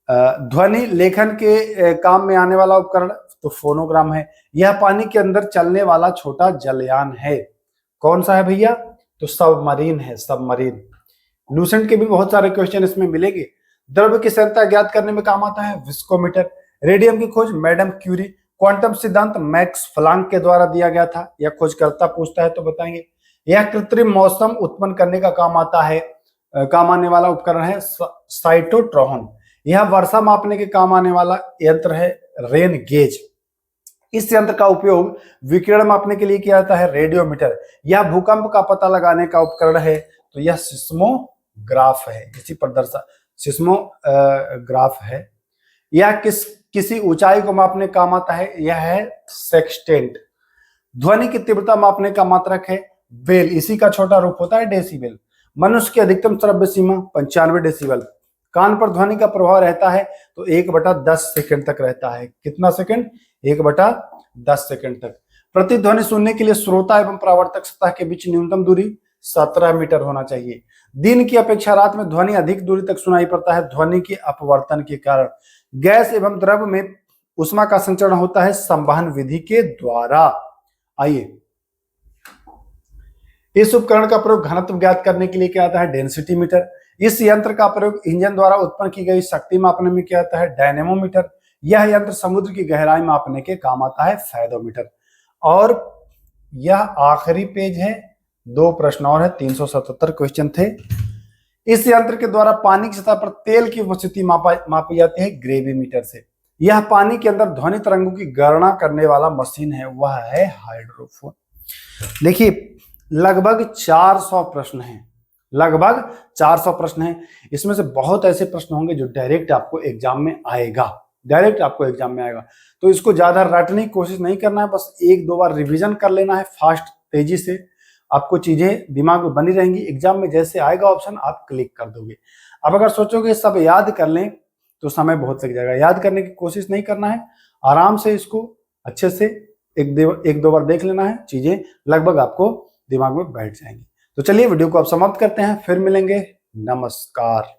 ध्वनि लेखन के काम में आने वाला उपकरण तो फोनोग्राम है। यह पानी के अंदर चलने वाला छोटा जलयान है। कौन सा है भैया? तो सबमरीन है, सबमरीन। लूसेंट के भी बहुत सारे क्वेश्चन इसमें मिलेंगे। द्रव्य की सांद्रता ज्ञात करने में काम आता है विस्कोमीटर। रेडियम की खोज मैडम क्यूरी। क्वांटम सिद्धांत मैक्स प्लैंक के द्वारा दिया गया था। यह खोजकर्ता पूछता है तो बताएंगे। यह कृत्रिम मौसम उत्पन्न करने का काम आता है, काम आने वाला उपकरण है साइटोट्रॉन। यह वर्षा मापने के काम आने वाला यंत्र है रेन गेज। इस यंत्र का उपयोग विकिरण मापने के लिए किया जाता है रेडियोमीटर। यह भूकंप का पता लगाने का उपकरण है तो यह सिस्मोग्राफ है। इसी प्रदर्शन सिस्मोग्राफ है। यह किसी ऊंचाई को मापने का काम आता है, यह है सेक्सटेंट। ध्वनि की तीव्रता मापने का मात्रक है बेल। इसी का छोटा रूप होता है डेसिबल। मनुष्य की अधिकतम श्रव्य सीमा 95 डेसिबल। कान पर ध्वनि का प्रभाव रहता है तो 1/10 सेकंड तक रहता है। कितना सेकंड? 1/10 सेकंड तक। प्रतिध्वनि सुनने के लिए श्रोता एवं परावर्तक सतह के बीच न्यूनतम दूरी 17 मीटर होना चाहिए। दिन की अपेक्षा रात में ध्वनि अधिक दूरी तक सुनाई पड़ता है ध्वनि के अपवर्तन के कारण। गैस एवं द्रव में उष्मा का संचरण होता है संवहन विधि के द्वारा। आइए, इस उपकरण का प्रयोग घनत्व ज्ञात करने के लिए किया जाता है डेंसिटी मीटर। इस यंत्र का प्रयोग इंजन द्वारा उत्पन्न की गई शक्ति मापने में किया जाता है डायनेमोमीटर। यह यंत्र समुद्र की गहराई मापने के काम आता है फेदोमीटर। और यह आखिरी पेज है, 2 प्रश्न और है, 377 क्वेश्चन थे। इस यंत्र के द्वारा पानी की सतह पर तेल की उपस्थिति मापी जाती है ग्रेविमीटर से। यह पानी के अंदर ध्वनि तरंगों की गणना करने वाला मशीन है, वह है हाइड्रोफोन। देखिए, लगभग 400 प्रश्न हैं, लगभग 400 प्रश्न हैं। इसमें से बहुत ऐसे प्रश्न होंगे जो डायरेक्ट आपको एग्जाम में आएगा, डायरेक्ट आपको एग्जाम में आएगा। तो इसको ज्यादा रटने की कोशिश नहीं करना है, बस 1-2 बार रिवीजन कर लेना है फास्ट, तेजी से। आपको चीजें दिमाग में बनी रहेंगी। एग्जाम में जैसे आएगा ऑप्शन आप क्लिक कर दोगे। अब अगर सोचोगे सब याद कर लें तो समय बहुत लग जाएगा। याद करने की कोशिश नहीं करना है, आराम से इसको अच्छे से 1-2 बार देख लेना है, चीजें लगभग आपको दिमाग में बैठ जाएंगी। तो चलिए वीडियो को आप समाप्त करते हैं, फिर मिलेंगे। नमस्कार।